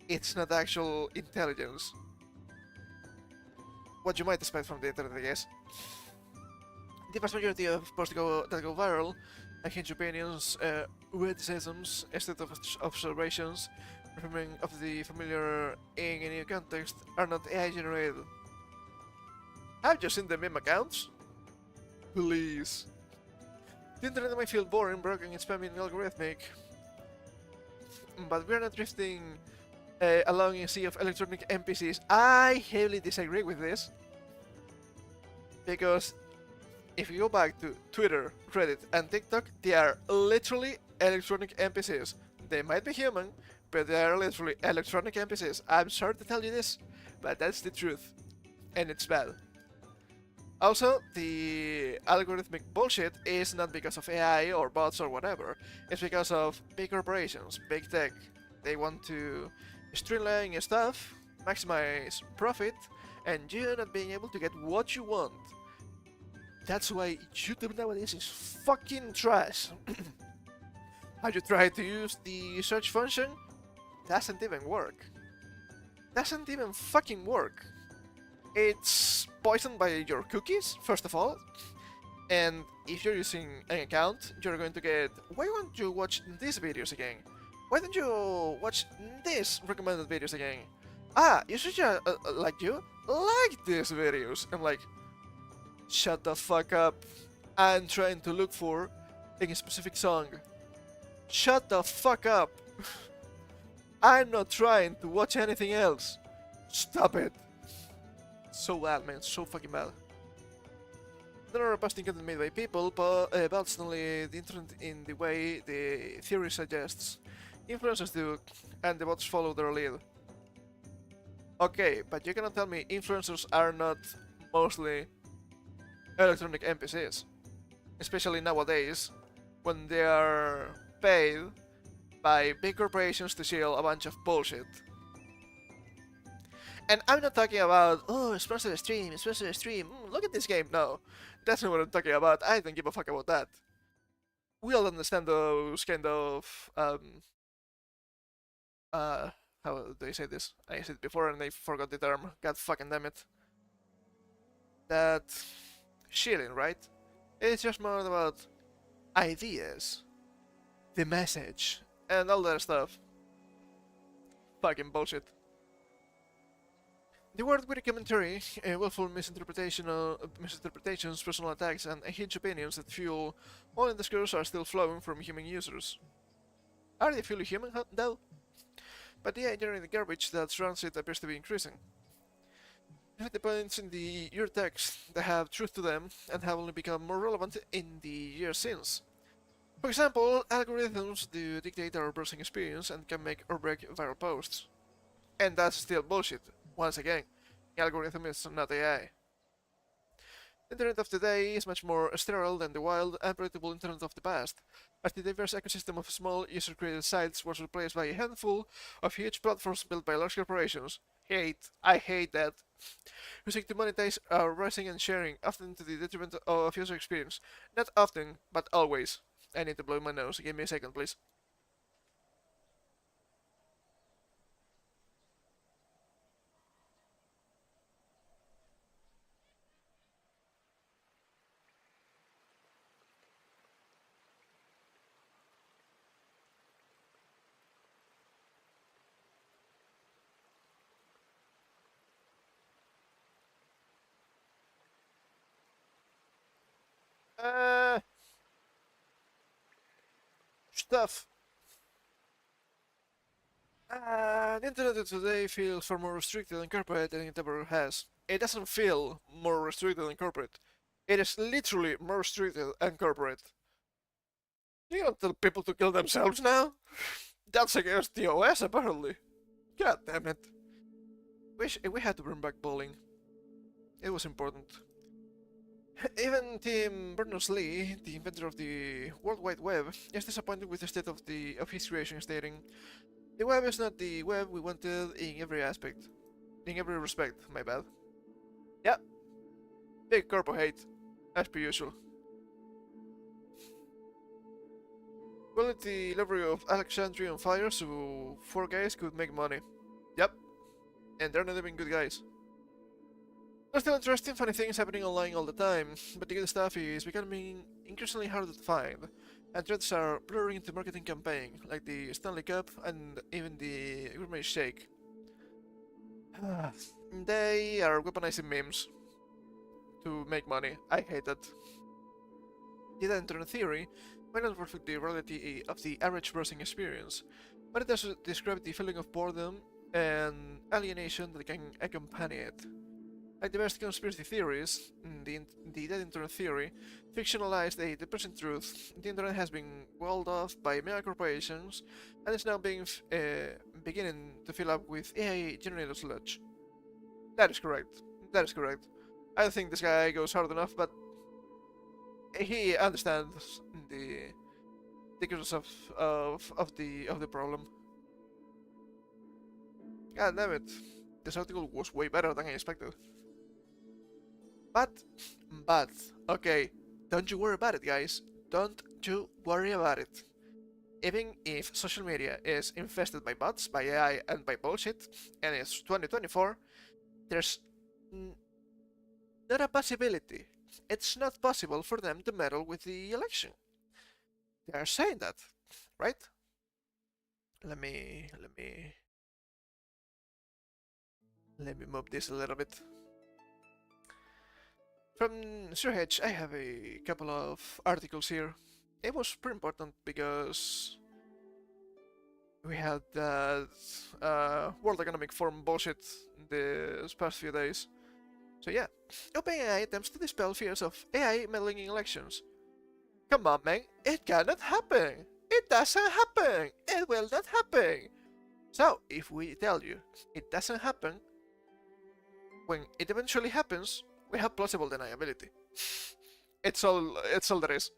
It's not actual intelligence. What you might expect from the internet, I guess. The vast majority of posts that go viral, unhinged opinions, witticisms, instead of observations, reframing of the familiar in a new context, are not AI generated. Have you seen the meme accounts? Please. The internet might feel boring, broken, and spamming algorithmic, but we're not drifting along a sea of electronic NPCs. I heavily disagree with this, because if you go back to Twitter, Reddit, and TikTok, they are literally electronic NPCs. They might be human, but they are literally electronic NPCs. I'm sorry to tell you this, but that's the truth, and it's bad. Also, the algorithmic bullshit is not because of AI or bots or whatever, it's because of big corporations, big tech. They want to streamline your stuff, maximize profit, and you not being able to get what you want. That's why YouTube nowadays is fucking trash. Have you tried to use the search function? Doesn't even work. Doesn't even fucking work. It's poisoned by your cookies, first of all. And if you're using an account, you're going to get, why won't you watch these videos again? Why don't you watch these recommended videos again? Ah, you should just, like these videos. I'm like, shut the fuck up. I'm trying to look for a specific song. Shut the fuck up. I'm not trying to watch anything else. Stop it. So bad, man. So fucking bad. There are posting content made by people, but not only the internet in the way the theory suggests. Influencers do, and the bots follow their lead. Okay, but you cannot tell me influencers are not mostly electronic NPCs. Especially nowadays, when they are paid by big corporations to sell a bunch of bullshit. And I'm not talking about, oh, sponsor a stream, look at this game. No, that's not what I'm talking about. I don't give a fuck about that. We all understand those kind of, how do I say this? I said it before and I forgot the term. God fucking damn it. That shilling, right? It's just more about ideas, the message, and all that stuff. Fucking bullshit. The word witty commentary, willful misinterpretations, personal attacks, and huge opinions that fuel all in discourse are still flowing from human users. Are they fully human, though? But the AI-generated garbage that surrounds it appears to be increasing. The points in your text that have truth to them and have only become more relevant in the years since. For example, algorithms do dictate our browsing experience and can make or break viral posts. And that's still bullshit. Once again, the algorithm is not AI. The internet of today is much more sterile than the wild, unpredictable internet of the past, as the diverse ecosystem of small, user-created sites was replaced by a handful of huge platforms built by large corporations. I hate that. Who seek to monetize our browsing and sharing, often to the detriment of user experience. Not often, but always. I need to blow my nose. Give me a second, please. Stuff. The internet of today feels far more restricted and corporate than it ever has. It doesn't feel more restricted and corporate. It is literally more restricted and corporate. You don't tell people to kill themselves now? That's against the OS, apparently. God damn it. We had to bring back bowling. It was important. Even Tim Berners-Lee, the inventor of the World Wide Web, is disappointed with the state of his creation, stating, "The web is not the web we wanted in every aspect. In every respect, my bad." Yeah, big corpo hate, as per usual. Well, the library of Alexandrian fire so 4 guys could make money. Yep, and they're not even good guys. There's still interesting, funny things happening online all the time, but the good stuff is becoming increasingly harder to find, and threads are blurring into marketing campaign, like the Stanley Cup and even the Gourmet Shake. They are weaponizing memes to make money. I hate that. The internet theory might not reflect the reality of the average browsing experience, but it does describe the feeling of boredom and alienation that can accompany it. Like the best conspiracy theories, the dead internet theory, fictionalized a depressing truth. The internet has been walled off by mega corporations and is now beginning to fill up with AI-generated sludge. That is correct. That is correct. I don't think this guy goes hard enough, but he understands the causes of the problem. God damn it! This article was way better than I expected. But, okay, don't you worry about it, guys. Don't you worry about it. Even if social media is infested by bots, by AI, and by bullshit, and it's 2024, there's not a possibility. It's not possible for them to meddle with the election. They are saying that, right? Let me move this a little bit. From SureHedge, I have a couple of articles here. It was pretty important because we had that World Economic Forum bullshit this past few days. So yeah, OpenAI attempts to dispel fears of AI meddling in elections. Come on, man, it cannot happen! It doesn't happen! It will not happen! So, if we tell you it doesn't happen, when it eventually happens, we have plausible deniability. It's all there is.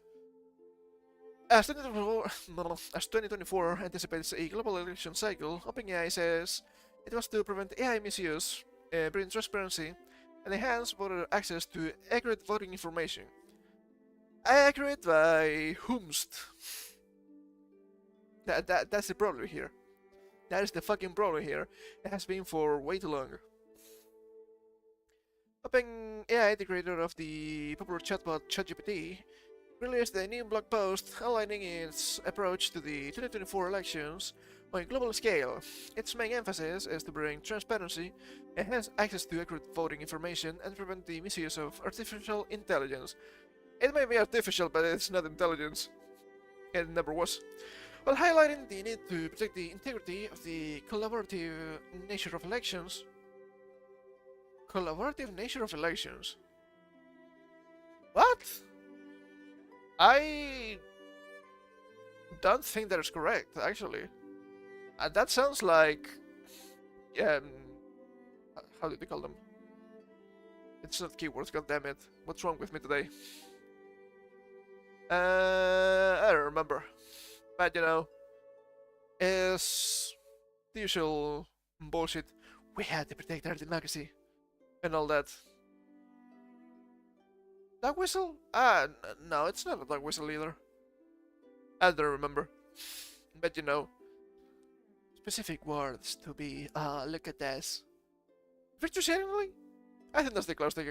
As 2024 anticipates a global election cycle, OpenAI says it was to prevent AI misuse, bring transparency, and enhance voter access to accurate voting information. Accurate by whomst? That's the problem here. That is the fucking problem here. It has been for way too long. OpenAI, the creator of the popular chatbot ChatGPT, released a new blog post outlining its approach to the 2024 elections on a global scale. Its main emphasis is to bring transparency, enhance access to accurate voting information, and prevent the misuse of artificial intelligence. It may be artificial, but it's not intelligence. It never was. While highlighting the need to protect the integrity of the collaborative nature of elections. Collaborative nature of elections? What? I don't think that is correct, actually. That sounds like... how do they call them? It's not keywords, goddammit. What's wrong with me today? I don't remember. But, you know, it's the usual bullshit. We have to protect our democracy and all that. Dog whistle? No, it's not a dog whistle either. I don't remember. But, you know, specific words to be, look at this. Virtue signaling? I think that's the closest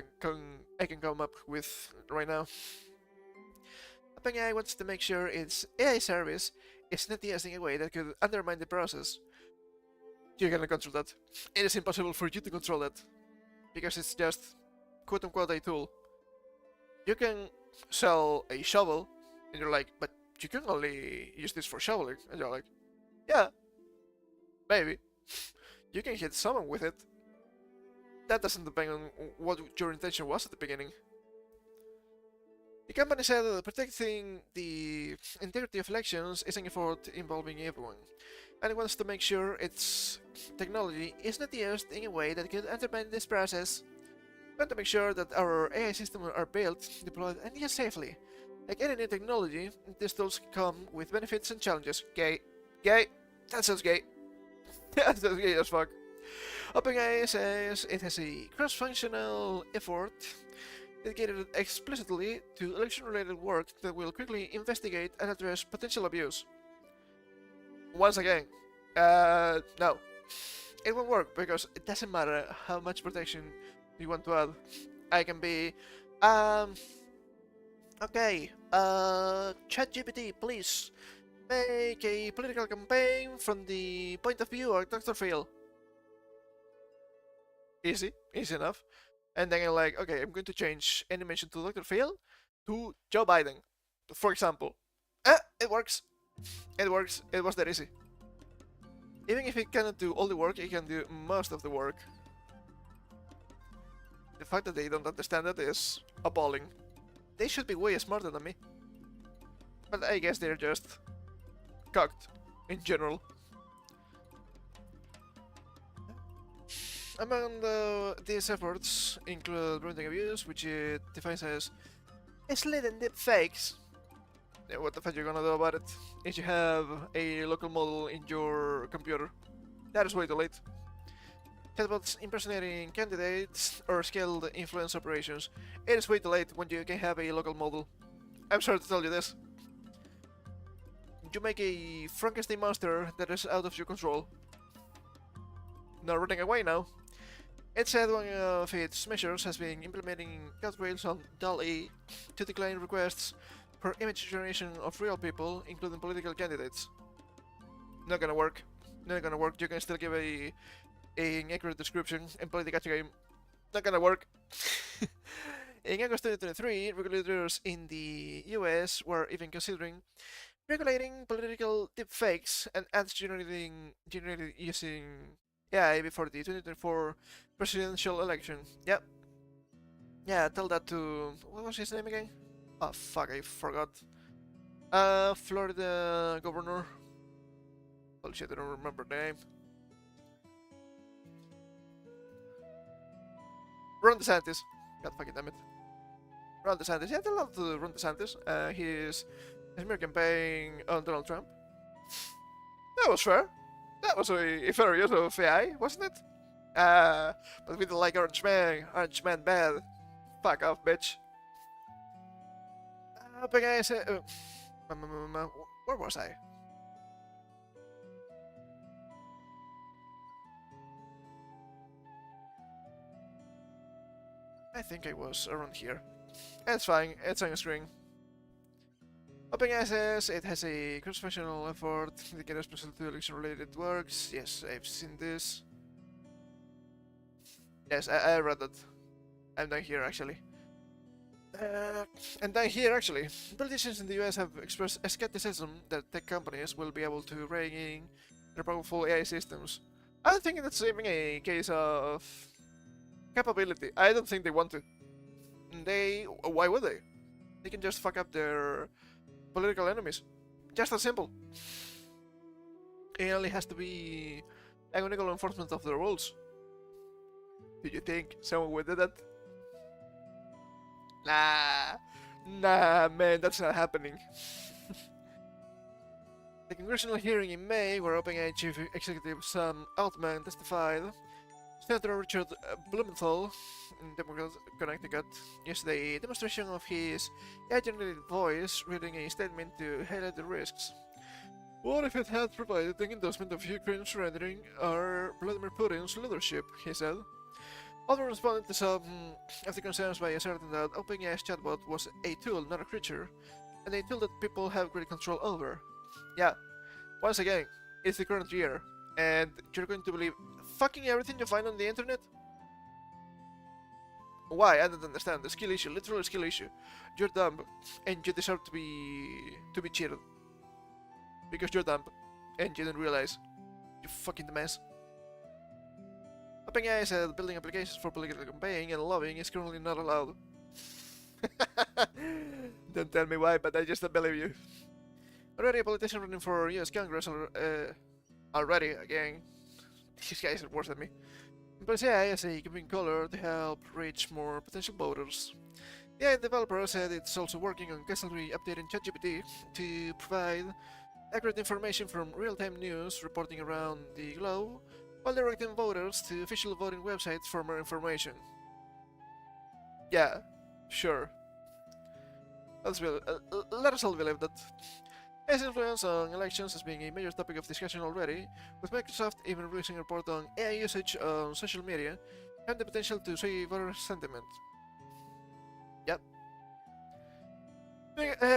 I can come up with right now. OpenAI wants to make sure its AI service is not used in a way that could undermine the process. You cannot control that. It is impossible for you to control that. Because it's just, quote-unquote, a tool. You can sell a shovel, and you're like, but you can only use this for shoveling. And you're like, yeah, maybe. You can hit someone with it. That doesn't depend on what your intention was at the beginning. The company said that protecting the integrity of elections is an effort involving everyone, and it wants to make sure its technology is not used in a way that could undermine this process. We want to make sure that our AI systems are built, deployed, and used safely. Like any new technology, these tools come with benefits and challenges. Gay. Gay. That sounds gay. That sounds gay as fuck. OpenAI says it has a cross-functional effort dedicated explicitly to election-related work that will quickly investigate and address potential abuse. Once again, no. It won't work because it doesn't matter how much protection you want to add. I can be, okay, ChatGPT, please make a political campaign from the point of view of Dr. Phil. Easy enough. And then I'm like, okay, I'm going to change any mention to Dr. Phil to Joe Biden, for example. It works. It works. It was that easy. Even if it cannot do all the work, it can do most of the work. The fact that they don't understand it is appalling. They should be way smarter than me. But I guess they're just cocked in general. Among these efforts include preventing abuse, which it defines as misleading deep fakes. Yeah, what the fuck you gonna do about it if you have a local model in your computer? That is way too late. Chatbots impersonating candidates or skilled influence operations. It is way too late when you can have a local model. I'm sorry to tell you this. You make a Frankenstein monster that is out of your control. Not running away now. It said one of its measures has been implementing guardrails on DALL-E to decline requests for image generation of real people, including political candidates. Not gonna work. Not gonna work. You can still give an accurate description and play the gacha game. Not gonna work. In August 2023, regulators in the US were even considering regulating political deepfakes and ads generated using AI before the 2024 presidential election. Yep. Yeah, tell that to... what was his name again? Oh fuck, I forgot. Florida governor. Holy shit, I don't remember the name. Ron DeSantis. God fucking damn it. Ron DeSantis. Yeah, they love to Ron DeSantis. His smear campaign on Donald Trump. That was fair. That was a fair use of AI, wasn't it? But we didn't like Orange Man. Orange Man bad. Fuck off, bitch. But guys, where was I? I think I was around here. It's fine, it's on the screen. OpenAI it has a cross-functional effort dedicated especially to election-related works. Yes, I've seen this. Yes, I read that. I'm down here actually. And down here actually, politicians in the US have expressed a skepticism that tech companies will be able to rein in their powerful AI systems. I don't think that's even a case of capability. I don't think they want to. Why would they? They can just fuck up their political enemies. Just as simple. It only has to be economical enforcement of the rules. Do you think someone would do that? Nah, man, that's not happening. The congressional hearing in May, where OpenAI Chief Executive Sam Altman testified, Senator Richard Blumenthal, in Democrat Connecticut, used a demonstration of his AI-generated voice reading a statement to highlight the risks. What if it had provided an endorsement of Ukraine surrendering our Vladimir Putin's leadership, he said. Altman responded to some of the concerns by asserting that OpenAI's chatbot was a tool, not a creature, and a tool that people have great control over. Yeah, once again, it's the current year, and you're going to believe fucking everything you find on the internet? Why? I don't understand. The skill issue, literal skill issue. You're dumb, and you deserve to be cheated. Because you're dumb, and you didn't realize. You fucking dumbass. OpenAI said building applications for political campaigning and lobbying is currently not allowed. Don't tell me why, but I just don't believe you. Already a politician running for US Congress already, again. These guys are worse than me. But AI has a campaign color to help reach more potential voters. The AI developer said it's also working on constantly updating ChatGPT to provide accurate information from real-time news reporting around the globe, while directing voters to official voting websites for more information. Yeah, sure. Let us all believe that. His influence on elections has been a major topic of discussion already, with Microsoft even releasing a report on AI usage on social media and the potential to sway voter sentiment. Yep.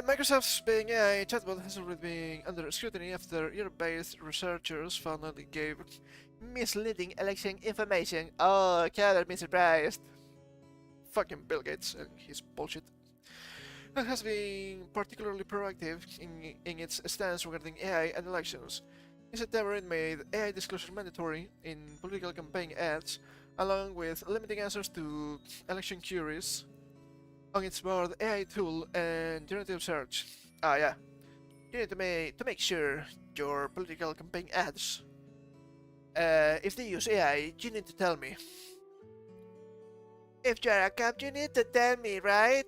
Microsoft's Bing AI chatbot has already been under scrutiny after Europe-based researchers found that it gave misleading election information. Oh, cannot be surprised. Fucking Bill Gates and his bullshit. It has been particularly proactive in its stance regarding AI and elections. In September, it made AI disclosure mandatory in political campaign ads, along with limiting answers to election queries on its board AI tool and generative search. Ah, yeah. You need to make sure your political campaign ads, if they use AI, you need to tell me. If you're a cop, you need to tell me, right?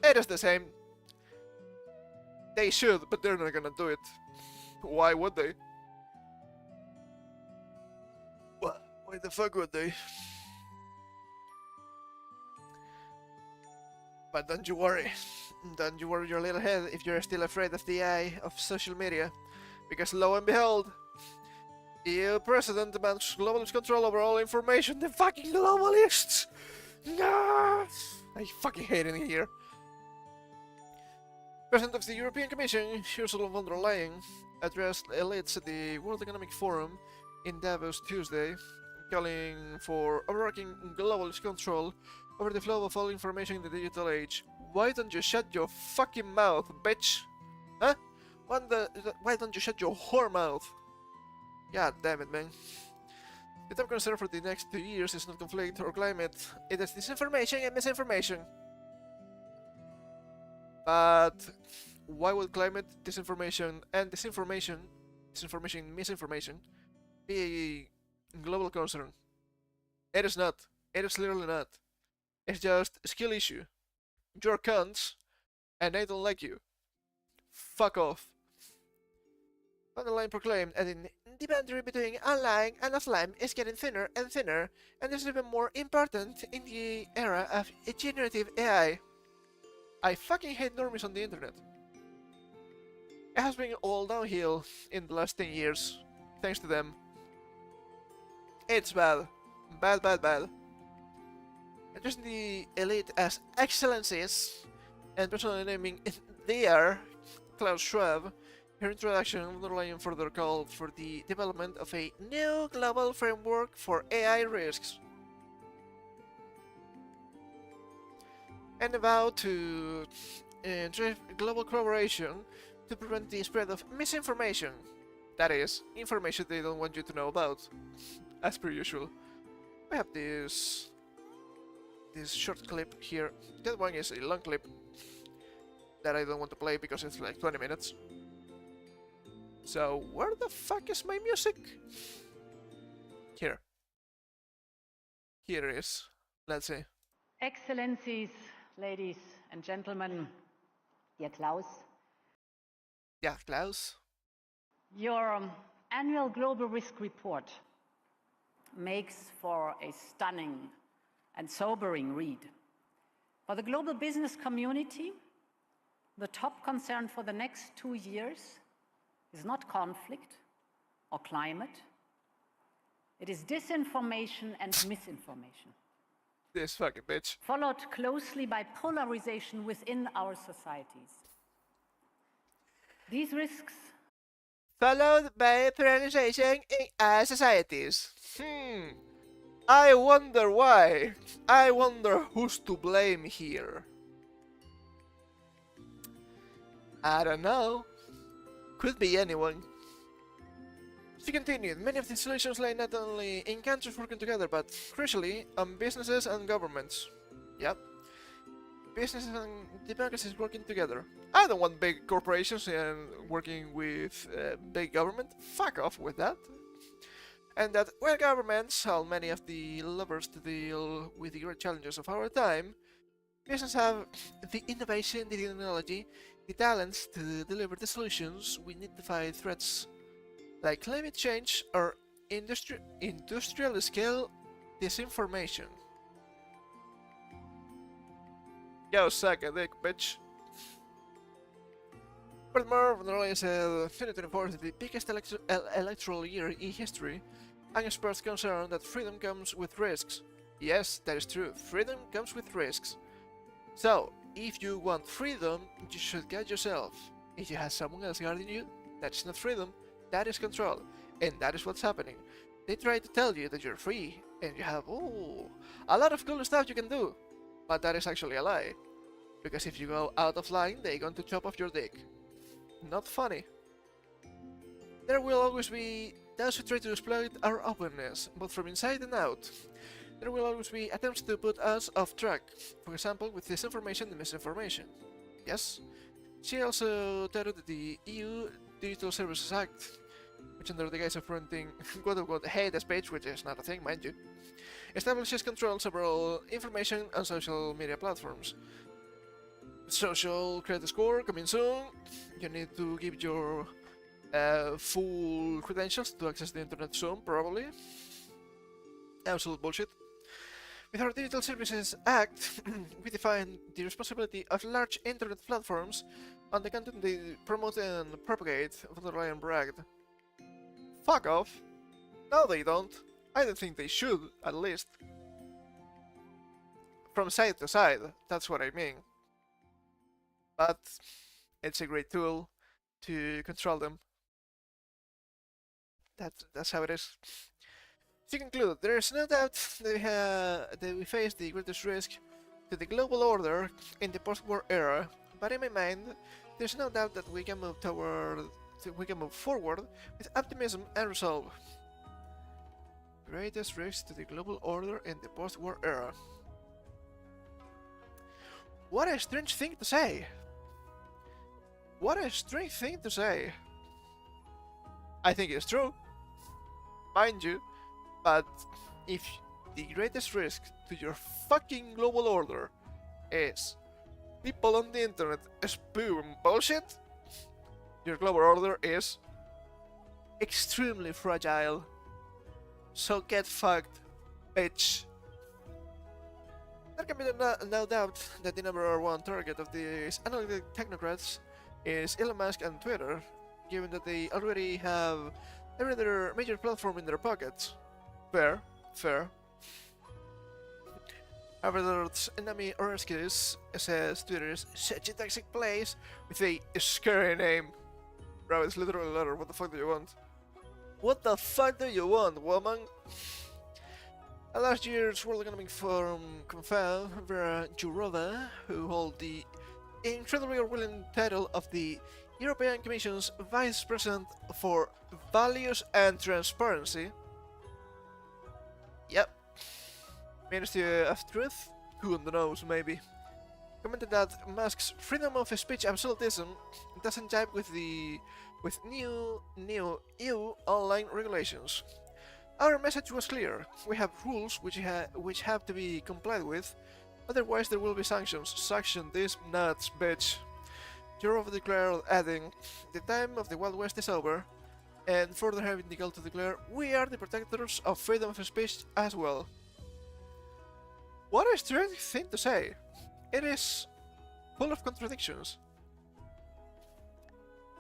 It is the same. They should, but they're not gonna do it. Why would they? Why the fuck would they? But don't you worry. Don't you worry your little head if you're still afraid of the AI of social media. Because lo and behold, EU President demands globalist control over all information. The fucking globalists! No! I fucking hate it here. President of the European Commission, Ursula von der Leyen, addressed elites at the World Economic Forum in Davos Tuesday, calling for overarching globalist control over the flow of all information in the digital age. Why don't you shut your fucking mouth, bitch? Huh? Why don't you shut your whore mouth? God damn it, man. The top concern for the next 2 years is not conflict or climate, it is disinformation and misinformation. But why would climate disinformation and misinformation, be a global concern? It is not. It is literally not. It's just a skill issue. You're cunts, and I don't like you. Fuck off. Online proclaimed that the boundary between online and offline is getting thinner and thinner, and is even more important in the era of generative AI. I fucking hate normies on the internet. It has been all downhill in the last 10 years, thanks to them. It's bad. Bad, bad, bad. Addressing the elite as excellencies, and personally naming their Klaus Schwab, her introduction underlying further call for the development of a new global framework for AI risks. And about to drive global collaboration to prevent the spread of misinformation. That is, information they don't want you to know about. As per usual. We have this short clip here. That one is a long clip that I don't want to play because it's like 20 minutes. So where the fuck is my music? Here. Here it is. Let's see. Excellencies, ladies and gentlemen, dear Klaus. Yeah, Klaus. Your annual global risk report makes for a stunning and sobering read. For the global business community, the top concern for the next 2 years is not conflict or climate. It is disinformation and misinformation. This fucking bitch. Followed closely by polarization within our societies. These risks followed by polarization in our societies. I wonder why. I wonder who's to blame here. I don't know. Could be anyone. She continued, many of these solutions lie not only in countries working together, but crucially on businesses and governments. Yep. Businesses and democracies working together. I don't want big corporations and working with big government. Fuck off with that. And that where governments, how many of the levers to deal with the great challenges of our time, businesses have the innovation, the technology, the talents to deliver the solutions we need to fight threats like climate change or industrial scale disinformation. Yo, suck a dick, bitch. Furthermore, von der Leyen said 2024 is the biggest electoral year in history, and expressed concern that freedom comes with risks. Yes, that is true. Freedom comes with risks. So, if you want freedom, you should guide yourself. If you have someone else guarding you, that's not freedom, that is control. And that is what's happening. They try to tell you that you're free, and you have, a lot of cool stuff you can do. But that is actually a lie. Because if you go out of line, they're going to chop off your dick. Not funny. There will always be those who try to exploit our openness, both from inside and out. There will always be attempts to put us off track, for example with disinformation and misinformation. Yes? She also touted the EU Digital Services Act, which under the guise of preventing quote-unquote hate speech, which is not a thing, mind you, establishes controls over all information on social media platforms. Social credit score coming soon. You need to give your full credentials to access the internet soon, probably. Absolute bullshit. With our Digital Services Act, we define the responsibility of large internet platforms on the content they promote and propagate, von der Leyen bragged. Fuck off. No, they don't. I don't think they should, at least. From side to side, that's what I mean. But it's a great tool to control them. That's how it is. To conclude, there is no doubt that we face the greatest risk to the global order in the post-war era, but in my mind, there's no doubt that we can move forward with optimism and resolve. Greatest risk to the global order in the post-war era. What a strange thing to say! What a strange thing to say. I think it's true, mind you, but if the greatest risk to your fucking global order is people on the internet spewing bullshit, your global order is extremely fragile. So get fucked, bitch. There can be no doubt that the number one target of these analytic technocrats is Elon Musk and Twitter, given that they already have every other major platform in their pockets. Fair, fair. However, there's enemy Oreskis says Twitter is such a toxic place with a scary name. Bro, it's literally a letter. What the fuck do you want? What the fuck do you want, woman? At last year's World Economic Forum confirmed Vera Jourova, who hold the incredibly Orwellian title of the European Commission's Vice President for Values and Transparency. Yep. Ministry of Truth? Who knows, maybe. Commented that Musk's freedom of speech absolutism doesn't jibe with new EU online regulations. Our message was clear. We have rules which have to be complied with, otherwise there will be sanctions. Sanction these nuts, bitch. Jourova declared, adding, "The time of the Wild West is over," and further having the goal to declare, "We are the protectors of freedom of speech as well." What a strange thing to say. It is full of contradictions.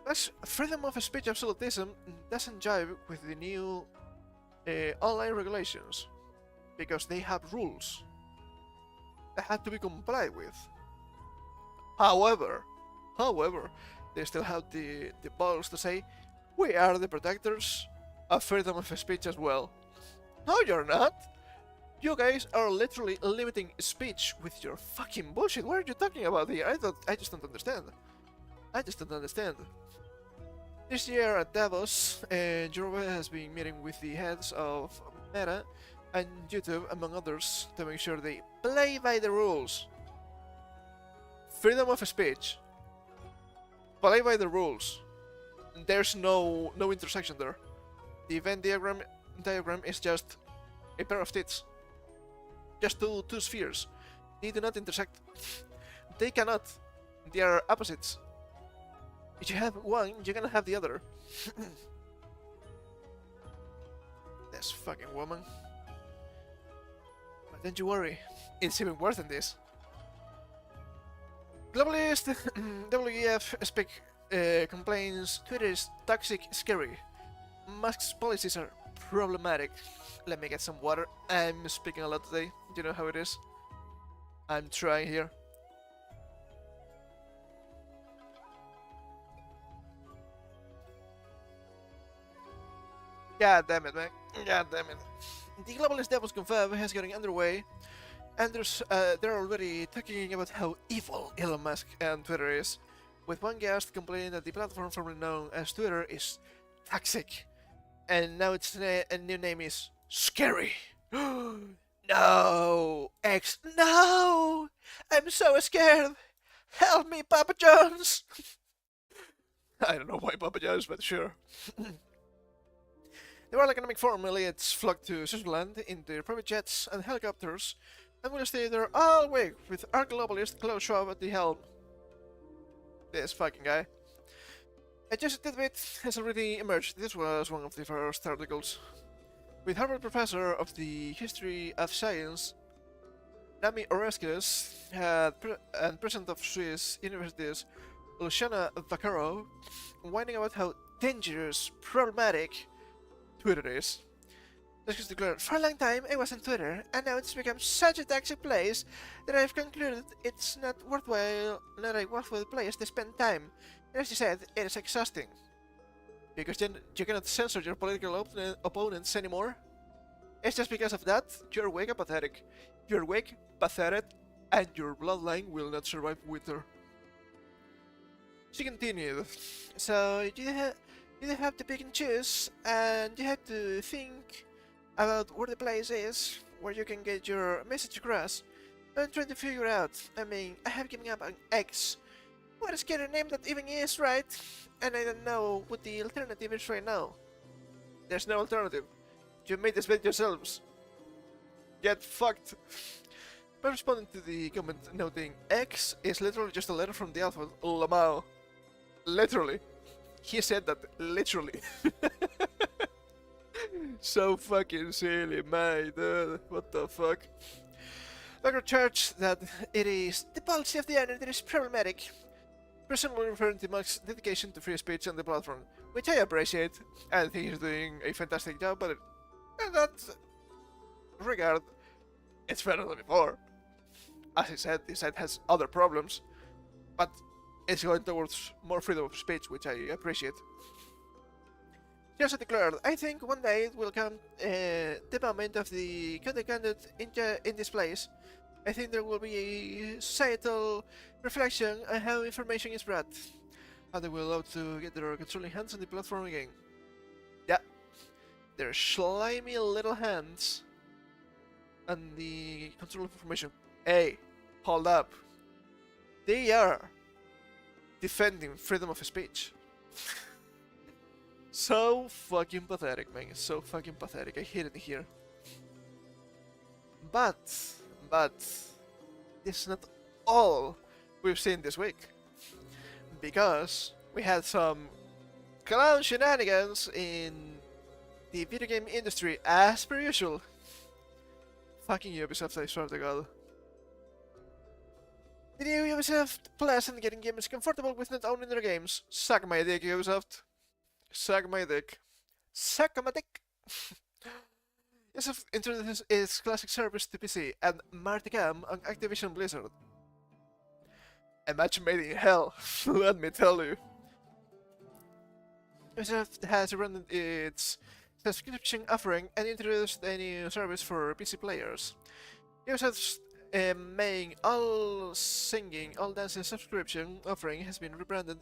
As freedom of speech absolutism doesn't jive with the new online regulations, because they have rules that have to be complied with. However, they still have the balls to say, "We are the protectors of freedom of speech as well." No, you're not. You guys are literally limiting speech with your fucking bullshit. What are you talking about here? I just don't understand. I just don't understand. This year at Davos, Jourova has been meeting with the heads of Meta and YouTube, among others, to make sure they play by the rules. Freedom of speech. Play by the rules. There's no intersection there. The Venn diagram is just a pair of tits. Just two spheres. They do not intersect. They cannot. They are opposites. If you have one, you're gonna have the other. This fucking woman. But don't you worry, it's even worse than this. Globalist WEF speak complains Twitter is toxic, scary. Musk's policies are problematic. Let me get some water. I'm speaking a lot today. You know how it is. I'm trying here. God damn it, man. God damn it. The globalist Devils Confab has getting underway, and they're already talking about how evil Elon Musk and Twitter is, with one guest complaining that the platform formerly known as Twitter is toxic, and now its new name is Scary. No! No! I'm so scared! Help me, Papa John's! I don't know why Papa John's, but sure. The World Economic Forum elites flocked to Switzerland in their private jets and helicopters and will stay there all week with our globalist Klaus Schwab at the helm. This fucking guy. Just a tidbit has already emerged. This was one of the first articles. With Harvard professor of the history of science, Nami Oreskes, and president of Swiss universities, Luciana Vaccaro, whining about how dangerous, problematic Twitter is. Oreskes declared, "For a long time I was on Twitter, and now it's become such a toxic place that I've concluded it's not a worthwhile place to spend time. And as you said, it is exhausting. Because then you cannot censor your political opponents anymore. It's just because of that, you're weak and pathetic. You're weak, pathetic, and your bloodline will not survive winter." She continued, "So you have to pick and choose, and you have to think about where the place is, where you can get your message across. I'm trying to figure out. I mean, I have given up on X, What a scary name that even is, right? And I don't know what the alternative is right now. There's no alternative. You made this bed yourselves. Get fucked. By responding to the comment noting X is literally just a letter from the alphabet, Lamau. Literally. He said that literally. So fucking silly, my dude. What the fuck? Dr. Church that it is the policy of the owner that is problematic. Personally referring to Mark's dedication to free speech on the platform, which I appreciate. I think he's doing a fantastic job, but in that regard, it's better than before. As I said, the site has other problems, but it's going towards more freedom of speech, which I appreciate. He also declared, I think one day it will come the moment of the content in this place. I think there will be a societal reflection on how information is brought. How they will love to get their controlling hands on the platform again. Yeah, their slimy little hands on the control of information. Hey, hold up. They are defending freedom of speech. So fucking pathetic, man. So fucking pathetic. I hate it here. But this is not all we've seen this week. Because we had some clown shenanigans in the video game industry as per usual. Fucking Ubisoft, I swear to God. The new Ubisoft Plus and getting gamers comfortable with not owning their games. Suck my dick, Ubisoft. Suck my dick. Suck my dick. Ubisoft introduces its classic service to PC and Marticam on Activision Blizzard. A match made in hell, let me tell you. Ubisoft has run its subscription offering and introduced a new service for PC players. Ubisoft's main all singing, all dancing subscription offering has been rebranded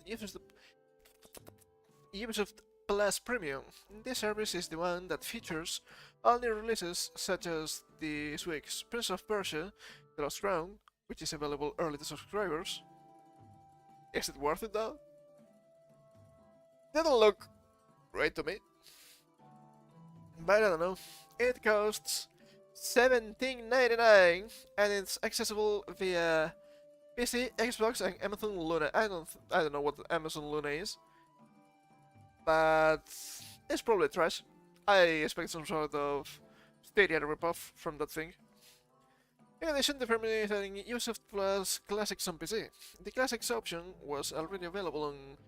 Ubisoft Plus Premium. This service is the one that features all new releases such as this week's Prince of Persia: The Lost Crown, which is available early to subscribers. Is it worth it though? They don't look great to me. But I don't know. It costs $17.99 and it's accessible via PC, Xbox, and Amazon Luna. I don't know what Amazon Luna is, but it's probably trash. I expect some sort of Stadia ripoff from that thing. In addition, the permitting Ubisoft Plus Classics on PC. The Classics option was already available on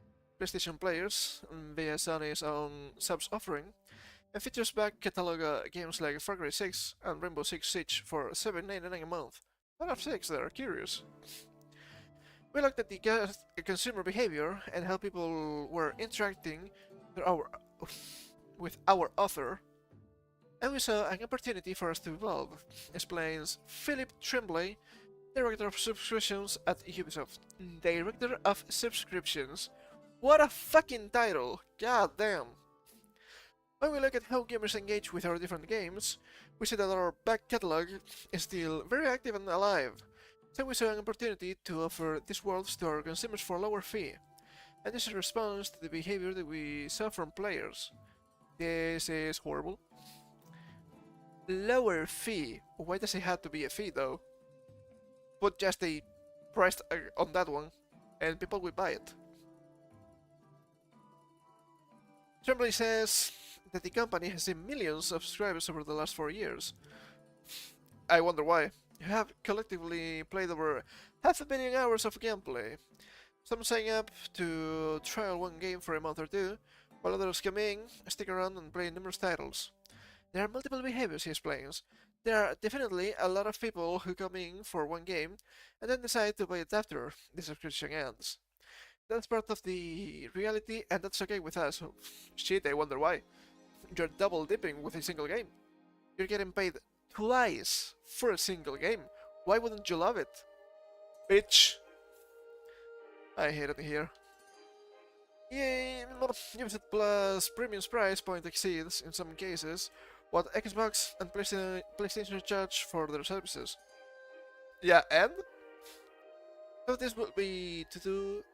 PlayStation players via Sony's own subs offering, and features back catalog games like Far Cry 6 and Rainbow Six Siege for $7.99 a month. What of 6 there? Curious. We looked at the consumer behavior and how people were interacting with our author, and we saw an opportunity for us to evolve, explains Philip Tremblay, Director of Subscriptions at Ubisoft. Director of Subscriptions? What a fucking title! God damn! When we look at how gamers engage with our different games, we see that our back catalog is still very active and alive, so we saw an opportunity to offer these worlds to our consumers for a lower fee, and this is a response to the behavior that we saw from players. This is horrible. Lower fee? Why does it have to be a fee though? Put just a price on that one, and people will buy it. Tremblay says that the company has seen millions of subscribers over the last 4 years. I wonder why. You have collectively played over 500 million hours of gameplay. Some sign up to trial one game for a month or two, while others come in, stick around and play numerous titles. There are multiple behaviors, he explains. There are definitely a lot of people who come in for one game and then decide to buy it after the subscription ends. That's part of the reality and that's okay with us. Shit, I wonder why. You're double dipping with a single game. You're getting paid twice for a single game. Why wouldn't you love it? Bitch. I hate it here. Yeah, Ubisoft Plus Premium's price point exceeds, in some cases, what Xbox and PlayStation charge for their services. Yeah, and? So this will be to do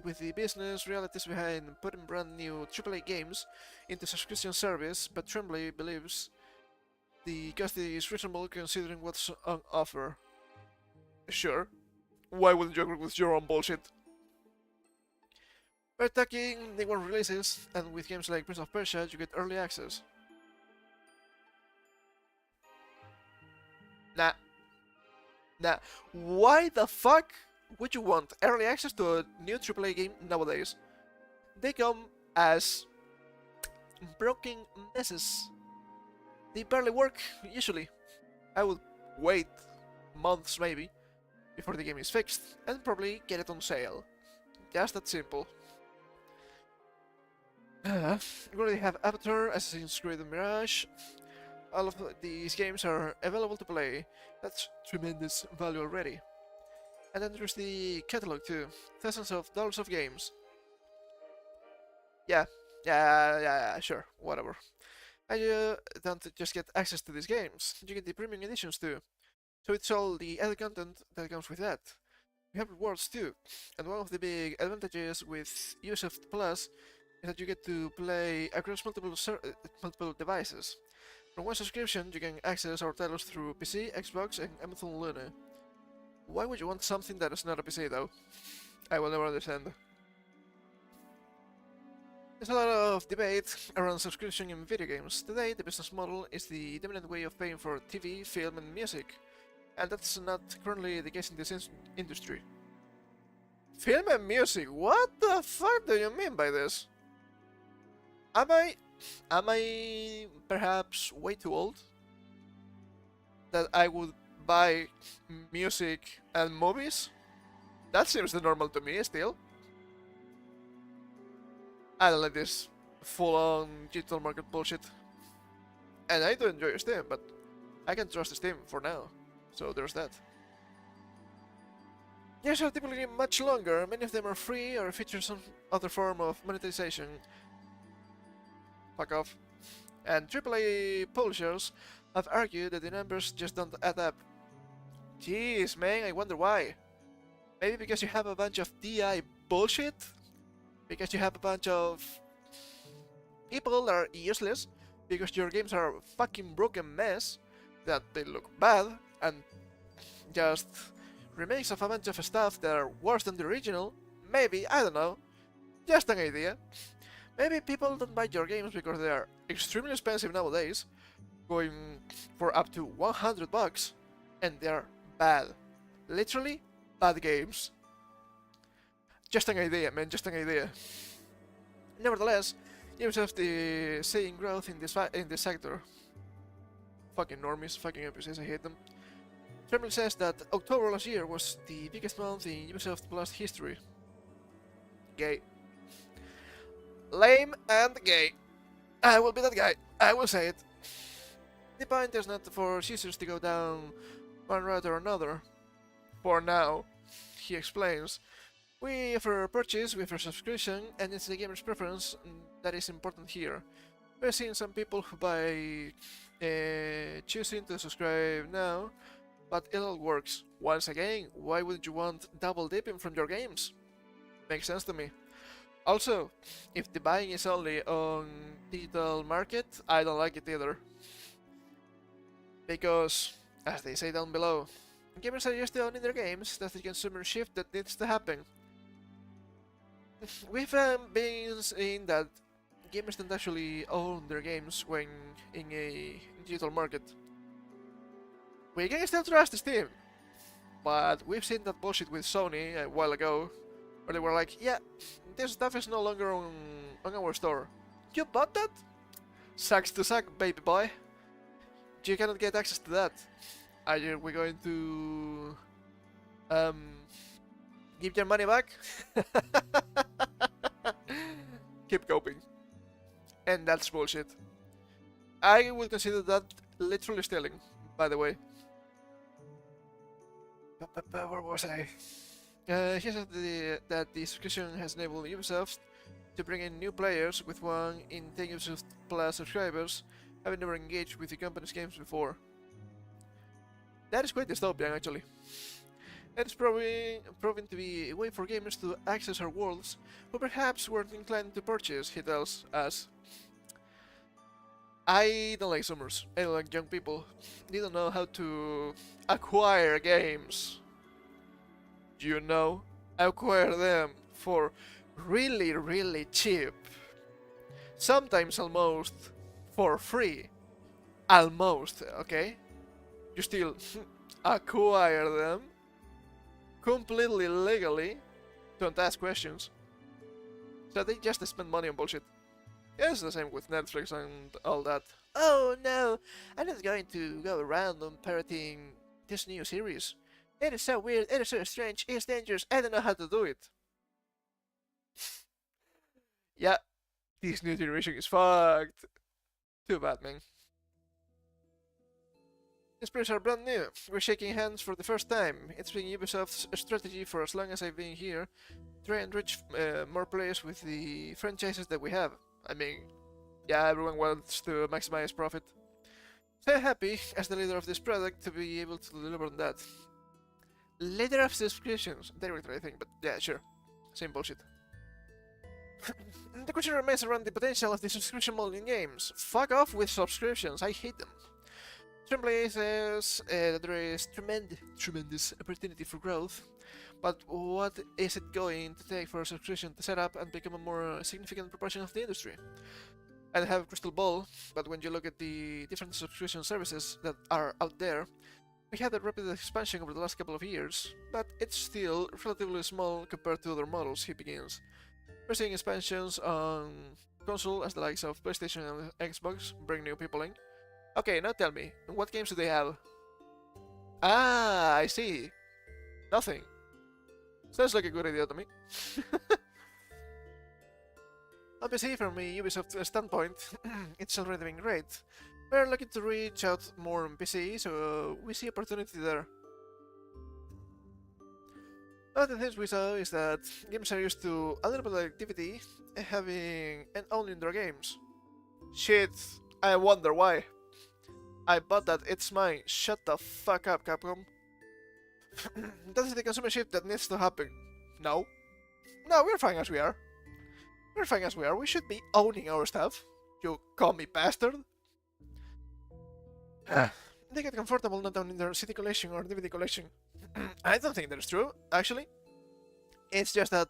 with the business realities behind putting brand new AAA games into subscription service, but Tremblay believes the cost is reasonable considering what's on offer. Sure. Why wouldn't you agree with your own bullshit? We're talking day one releases, and with games like Prince of Persia, you get early access. Nah. Nah. Why the fuck would you want early access to a new AAA game nowadays? They come as broken messes. They barely work, usually. I would wait months maybe before the game is fixed and probably get it on sale. Just that simple. We already have Avatar, Assassin's Creed and Mirage. All of these games are available to play. That's tremendous value already. And then there's the catalog too. Thousands of dollars of games. Yeah, sure, whatever. And you don't just get access to these games, you get the premium editions too. So it's all the added content that comes with that. You have rewards too, and one of the big advantages with Ubisoft Plus is that you get to play across multiple devices. For one subscription, you can access our titles through PC, Xbox, and Amazon Luna. Why would you want something that is not a PC though? I will never understand. There's a lot of debate around subscription in video games. Today, the business model is the dominant way of paying for TV, film, and music, and that's not currently the case in this industry. Film and music? What the fuck do you mean by this? Am I perhaps way too old? That I would buy music and movies? That seems the normal to me still. I don't like this full-on digital market bullshit. And I do enjoy Steam, but I can trust Steam for now. So there's that. Games are typically much longer, many of them are free or feature some other form of monetization. Fuck off. And AAA publishers have argued that the numbers just don't add up. Jeez, man, I wonder why. Maybe because you have a bunch of DI bullshit? Because you have a bunch of people that are useless, because your games are a fucking broken mess, that they look bad, and just remakes of a bunch of stuff that are worse than the original. Maybe, I don't know. Just an idea. Maybe people don't buy your games because they are extremely expensive nowadays, going for up to $100, and they are bad. Literally, bad games. Just an idea, man, just an idea. Nevertheless, Ubisoft is seeing growth in this sector. Fucking normies, fucking NPCs, I hate them. Tremble says that October last year was the biggest month in Ubisoft Plus history. Gay. Lame and gay. I will be that guy, I will say it. The point is not for users to go down one route or another. For now, he explains. We offer purchase, we offer subscription, and it's the gamer's preference that is important here. We're seeing some people who buy choosing to subscribe now, but it all works. Once again, why would you want double dipping from your games? Makes sense to me. Also, if the buying is only on digital market, I don't like it either. Because, as they say down below, gamers are just owning their games, that's the consumer shift that needs to happen. We've been seeing that gamers don't actually own their games when in a digital market. We can still trust Steam, but we've seen that bullshit with Sony a while ago, where they were like, yeah, this stuff is no longer on our store. You bought that? Sucks to suck, baby boy. You cannot get access to that. Are we going to give your money back? Keep coping. And that's bullshit. I would consider that literally stealing, by the way. Where was I? He said that the subscription has enabled Ubisoft to bring in new players, with 1 in 10 Ubisoft Plus subscribers having never engaged with the company's games before. That is quite dystopian, actually. and it's proving to be a way for gamers to access our worlds who perhaps weren't inclined to purchase, he tells us. I don't like summers. I don't like young people. They don't know how to acquire games. You know? Acquire them for really, really cheap. Sometimes almost for free. Almost, okay? You still acquire them completely legally. Don't ask questions. So they just spend money on bullshit. It's the same with Netflix and all that. Oh no, I'm not going to go around on parroting this new series. It is so weird, it is so strange, it's dangerous, I don't know how to do it. Yeah, this new generation is fucked. Too bad, man. These players are brand new. We're shaking hands for the first time. It's been Ubisoft's strategy for as long as I've been here. Try and reach more players with the franchises that we have. I mean, yeah, everyone wants to maximize profit. So happy, as the leader of this product, to be able to deliver on that. Leader of subscriptions. Director, I think, but yeah, sure. Same bullshit. The question remains around the potential of the subscription model in games. Fuck off with subscriptions, I hate them. Tremblay says that there is tremendous opportunity for growth, but what is it going to take for a subscription to set up and become a more significant proportion of the industry? I don't have a crystal ball, but when you look at the different subscription services that are out there, we had a rapid expansion over the last couple of years, but it's still relatively small compared to other models, he begins. We're seeing expansions on console as the likes of PlayStation and Xbox bring new people in. Okay, now tell me, what games do they have? Ah, I see. Nothing. Sounds like a good idea to me. Obviously, from a Ubisoft standpoint, it's already been great. We're looking to reach out more on PC, so we see opportunity there. One of the things we saw is that games are used to a little bit of activity, having and owning their games. Shit, I wonder why. I bought that, it's mine. Shut the fuck up, Capcom. That is the consumer shift that needs to happen. No. No, we're fine as we are. We're fine as we are. We should be owning our stuff. You commie bastard. They get comfortable not owning their CD collection or DVD collection. I don't think that's true, actually. It's just that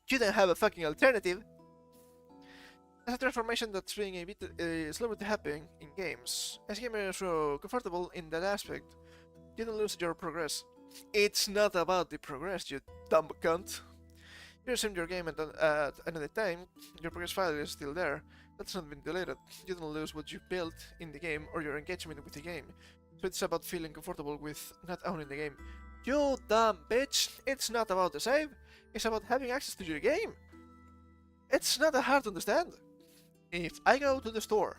you don't have a fucking alternative. It's a transformation that's being a bit slower to happen in games. As gamers grow comfortable in that aspect, you don't lose your progress. It's not about the progress, you dumb cunt. You resume your game at another time, your progress file is still there. That's not been deleted. You don't lose what you built in the game or your engagement with the game. So it's about feeling comfortable with not owning the game. You dumb bitch! It's not about the save, it's about having access to your game. It's not that hard to understand. If I go to the store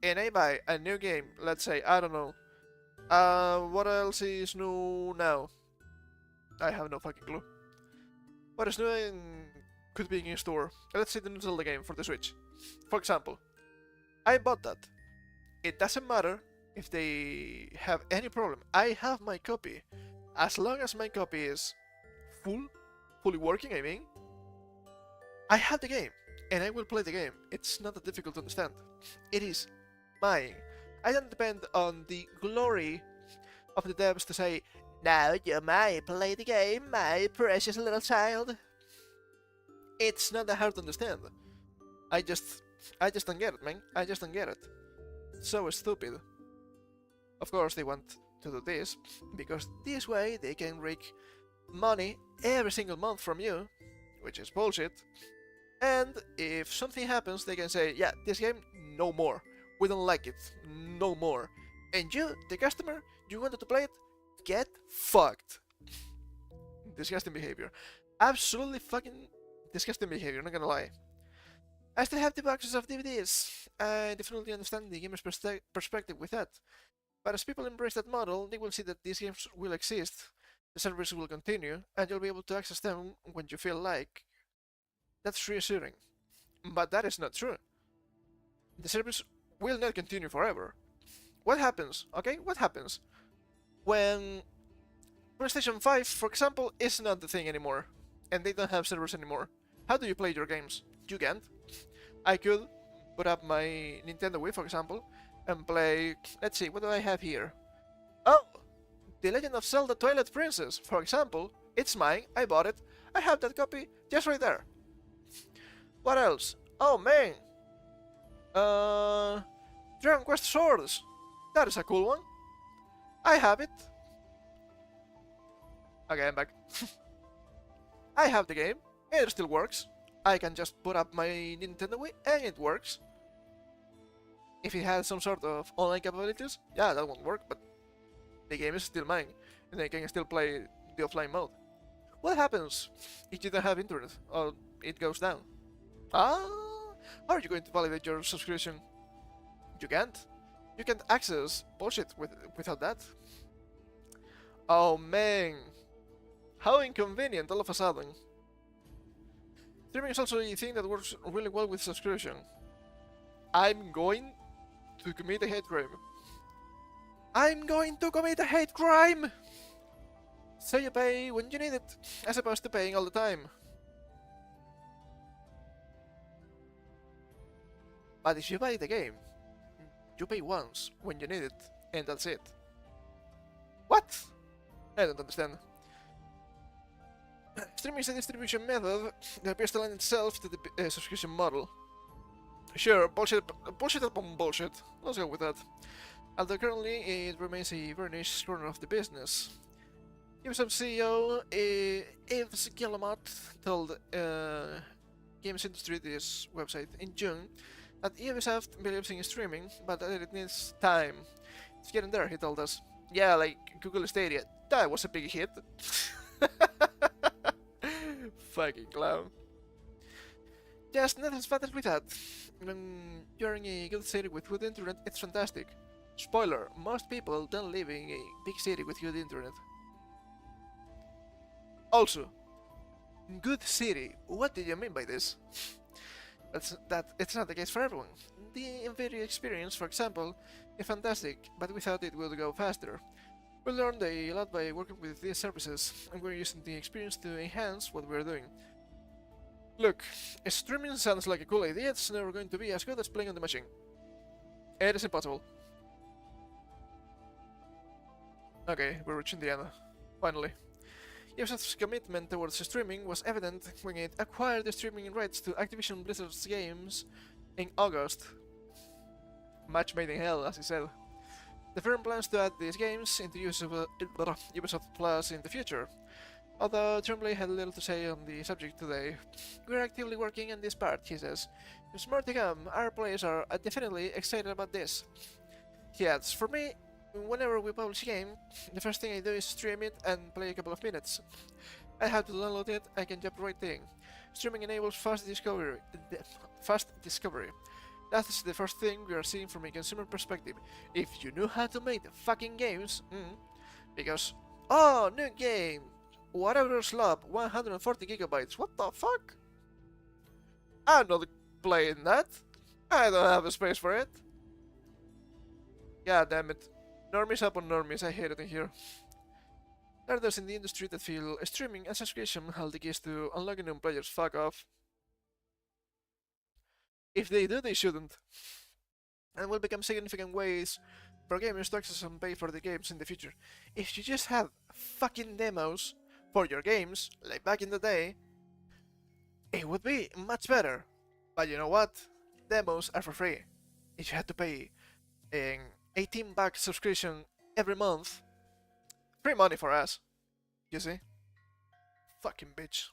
and I buy a new game, let's say, I don't know, what else is new now? I have no fucking clue. What is new and could be in store? Let's say the new Zelda game for the Switch. For example, I bought that. It doesn't matter if they have any problem. I have my copy. As long as my copy is fully working, I mean, I have the game. And I will play the game. It's not that difficult to understand. It is mine. I don't depend on the glory of the devs to say, now you may play the game, my precious little child. It's not that hard to understand. I just don't get it, man. I just don't get it. So stupid. Of course they want to do this, because this way they can rake money every single month from you, which is bullshit. And if something happens, they can say, yeah, this game, no more. We don't like it, no more. And you, the customer, you wanted to play it, get fucked. Disgusting behavior. Absolutely fucking disgusting behavior, not gonna lie. I still have the boxes of DVDs. I definitely understand the gamer's perspective with that. But as people embrace that model, they will see that these games will exist, the service will continue, and you'll be able to access them when you feel like. That's reassuring. But that is not true. The service will not continue forever. What happens, okay? What happens when PlayStation 5, for example, is not the thing anymore, and they don't have servers anymore. How do you play your games? You can't. I could put up my Nintendo Wii, for example, and play... Let's see, what do I have here? Oh! The Legend of Zelda Twilight Princess, for example. It's mine, I bought it. I have that copy just right there. What else? Oh, man! Dragon Quest Swords. That is a cool one. I have it. Okay, I'm back. I have the game. It still works. I can just put up my Nintendo Wii and it works. If it has some sort of online capabilities, yeah, that won't work, but the game is still mine, and I can still play the offline mode. What happens if you don't have internet, or it goes down? Ah, how are you going to validate your subscription? You can't. You can't access bullshit without that. Oh man, how inconvenient all of a sudden. Streaming is also a thing that works really well with subscription. I'm going to commit a hate crime. I'm going to commit a hate crime! So you pay when you need it, as opposed to paying all the time. But if you buy the game, you pay once when you need it, and that's it. What? I don't understand. Streaming is a distribution method that appears to lend itself to the subscription model. Sure, bullshit upon bullshit. Let's go with that. Although currently it remains a very niche corner of the business. Ubisoft CEO Yves Guillemot told Games Industry this website in June that Ubisoft believes in streaming, but that it needs time. It's getting there, he told us. Yeah, like Google Stadia. That was a big hit. Fucking clown. Just nothing matters with that. When you're in a good city with good internet, it's fantastic. Spoiler, most people don't live in a big city with good internet. Also, good city, what do you mean by this? It's not the case for everyone. The NVIDIA experience, for example, is fantastic, but we thought it would go faster. We learned a lot by working with these services, and we're using the experience to enhance what we're doing. Look, streaming sounds like a cool idea, it's never going to be as good as playing on the machine. It is impossible. Okay, we're reaching the end. Finally. Ubisoft's commitment towards streaming was evident when it acquired the streaming rights to Activision Blizzard's games in August. Match made in hell, as he said. The firm plans to add these games into Ubisoft Plus in the future. Although Tremblay had little to say on the subject today. We're actively working on this part, he says. There's more to come. Our players are definitely excited about this. He adds, for me, whenever we publish a game, the first thing I do is stream it and play a couple of minutes. I have to download it, I can jump right in. Streaming enables fast discovery. That's the first thing we are seeing from a consumer perspective. If you knew how to make the fucking games, because, oh, new game! Whatever slab, 140 gigabytes, what the fuck? I'm not playing that. I don't have a space for it. God damn it. Normies upon normies, I hate it in here. There are those in the industry that feel streaming and subscription hold the keys to unlocking new players. Fuck off. If they do, they shouldn't. And will become significant ways for gamers to access and pay for the games in the future. If you just had fucking demos for your games, like back in the day, it would be much better. But you know what? Demos are for free. If you had to pay an $18 subscription every month, free money for us. You see? Fucking bitch.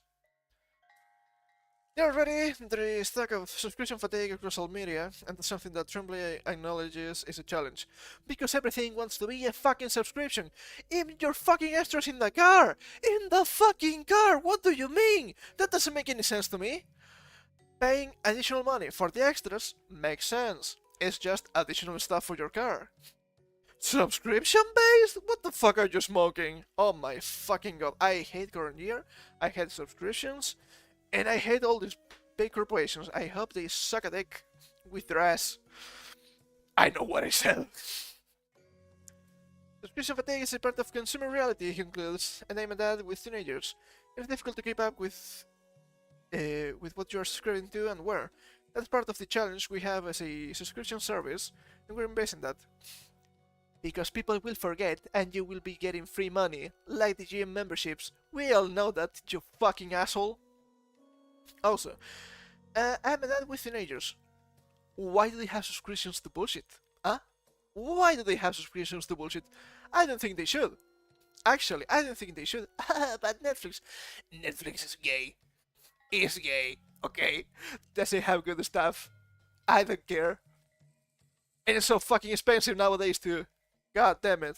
Yeah, already there is talk of subscription fatigue across all media, and that's something that Tremblay acknowledges is a challenge. Because everything wants to be a fucking subscription. Even your fucking extras in the car! In the fucking car! What do you mean? That doesn't make any sense to me. Paying additional money for the extras makes sense. It's just additional stuff for your car. Subscription based? What the fuck are you smoking? Oh my fucking god. I hate current year. I hate subscriptions. And I hate all these big corporations. I hope they suck a dick with their ass. I know what I said. Subscription fatigue is a part of consumer reality, he concludes, and I'm a dad with teenagers. It's difficult to keep up with what you are subscribing to and where. That's part of the challenge we have as a subscription service, and we're embracing that. Because people will forget and you will be getting free money, like the gym memberships. We all know that, you fucking asshole. Also, I'm a dad with teenagers. Why do they have subscriptions to bullshit? Huh? Why do they have subscriptions to bullshit? I don't think they should. Actually, I don't think they should. But Netflix is gay. Is gay, okay? Does it have good stuff? I don't care. And it's so fucking expensive nowadays too. God damn it.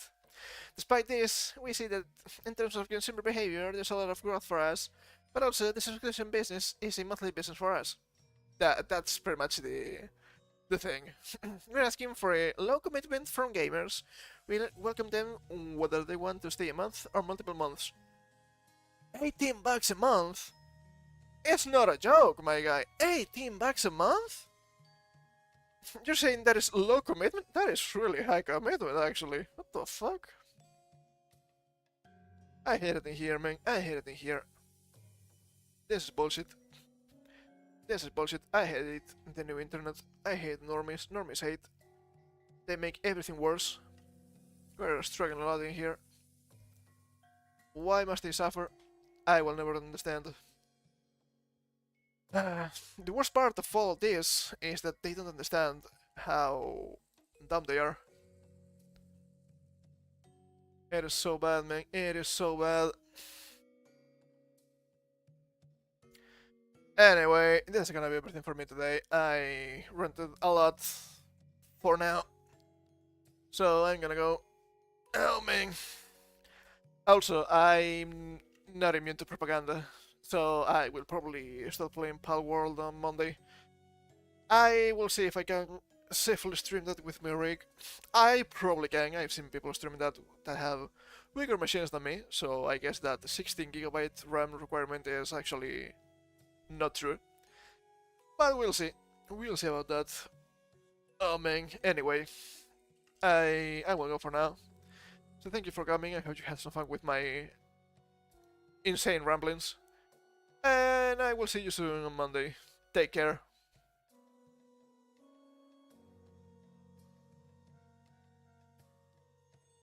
Despite this, we see that in terms of consumer behavior, there's a lot of growth for us, but also the subscription business is a monthly business for us. That's pretty much the thing. We're asking for a low commitment from gamers. We welcome them whether they want to stay a month or multiple months. $18 a month? It's not a joke, my guy. $18 a month? You're saying that is low commitment? That is really high commitment, actually. What the fuck? I hate it in here, man. I hate it in here. This is bullshit. This is bullshit. I hate it. The new internet. I hate normies. Normies hate. They make everything worse. We're struggling a lot in here. Why must they suffer? I will never understand. The worst part of all of this is that they don't understand how dumb they are. It is so bad, man. It is so bad. Anyway, this is gonna be everything for me today. I ranted a lot for now. So I'm gonna go. Oh, man. Also, I'm not immune to propaganda. So I will probably start playing Pal World on Monday. I will see if I can safely stream that with my rig. I probably can. I've seen people streaming that have bigger machines than me, so I guess that the 16GB RAM requirement is actually not true. But we'll see. We'll see about that. Oh man. Anyway, I will go for now. So thank you for coming. I hope you had some fun with my insane ramblings. And I will see you soon on Monday. Take care.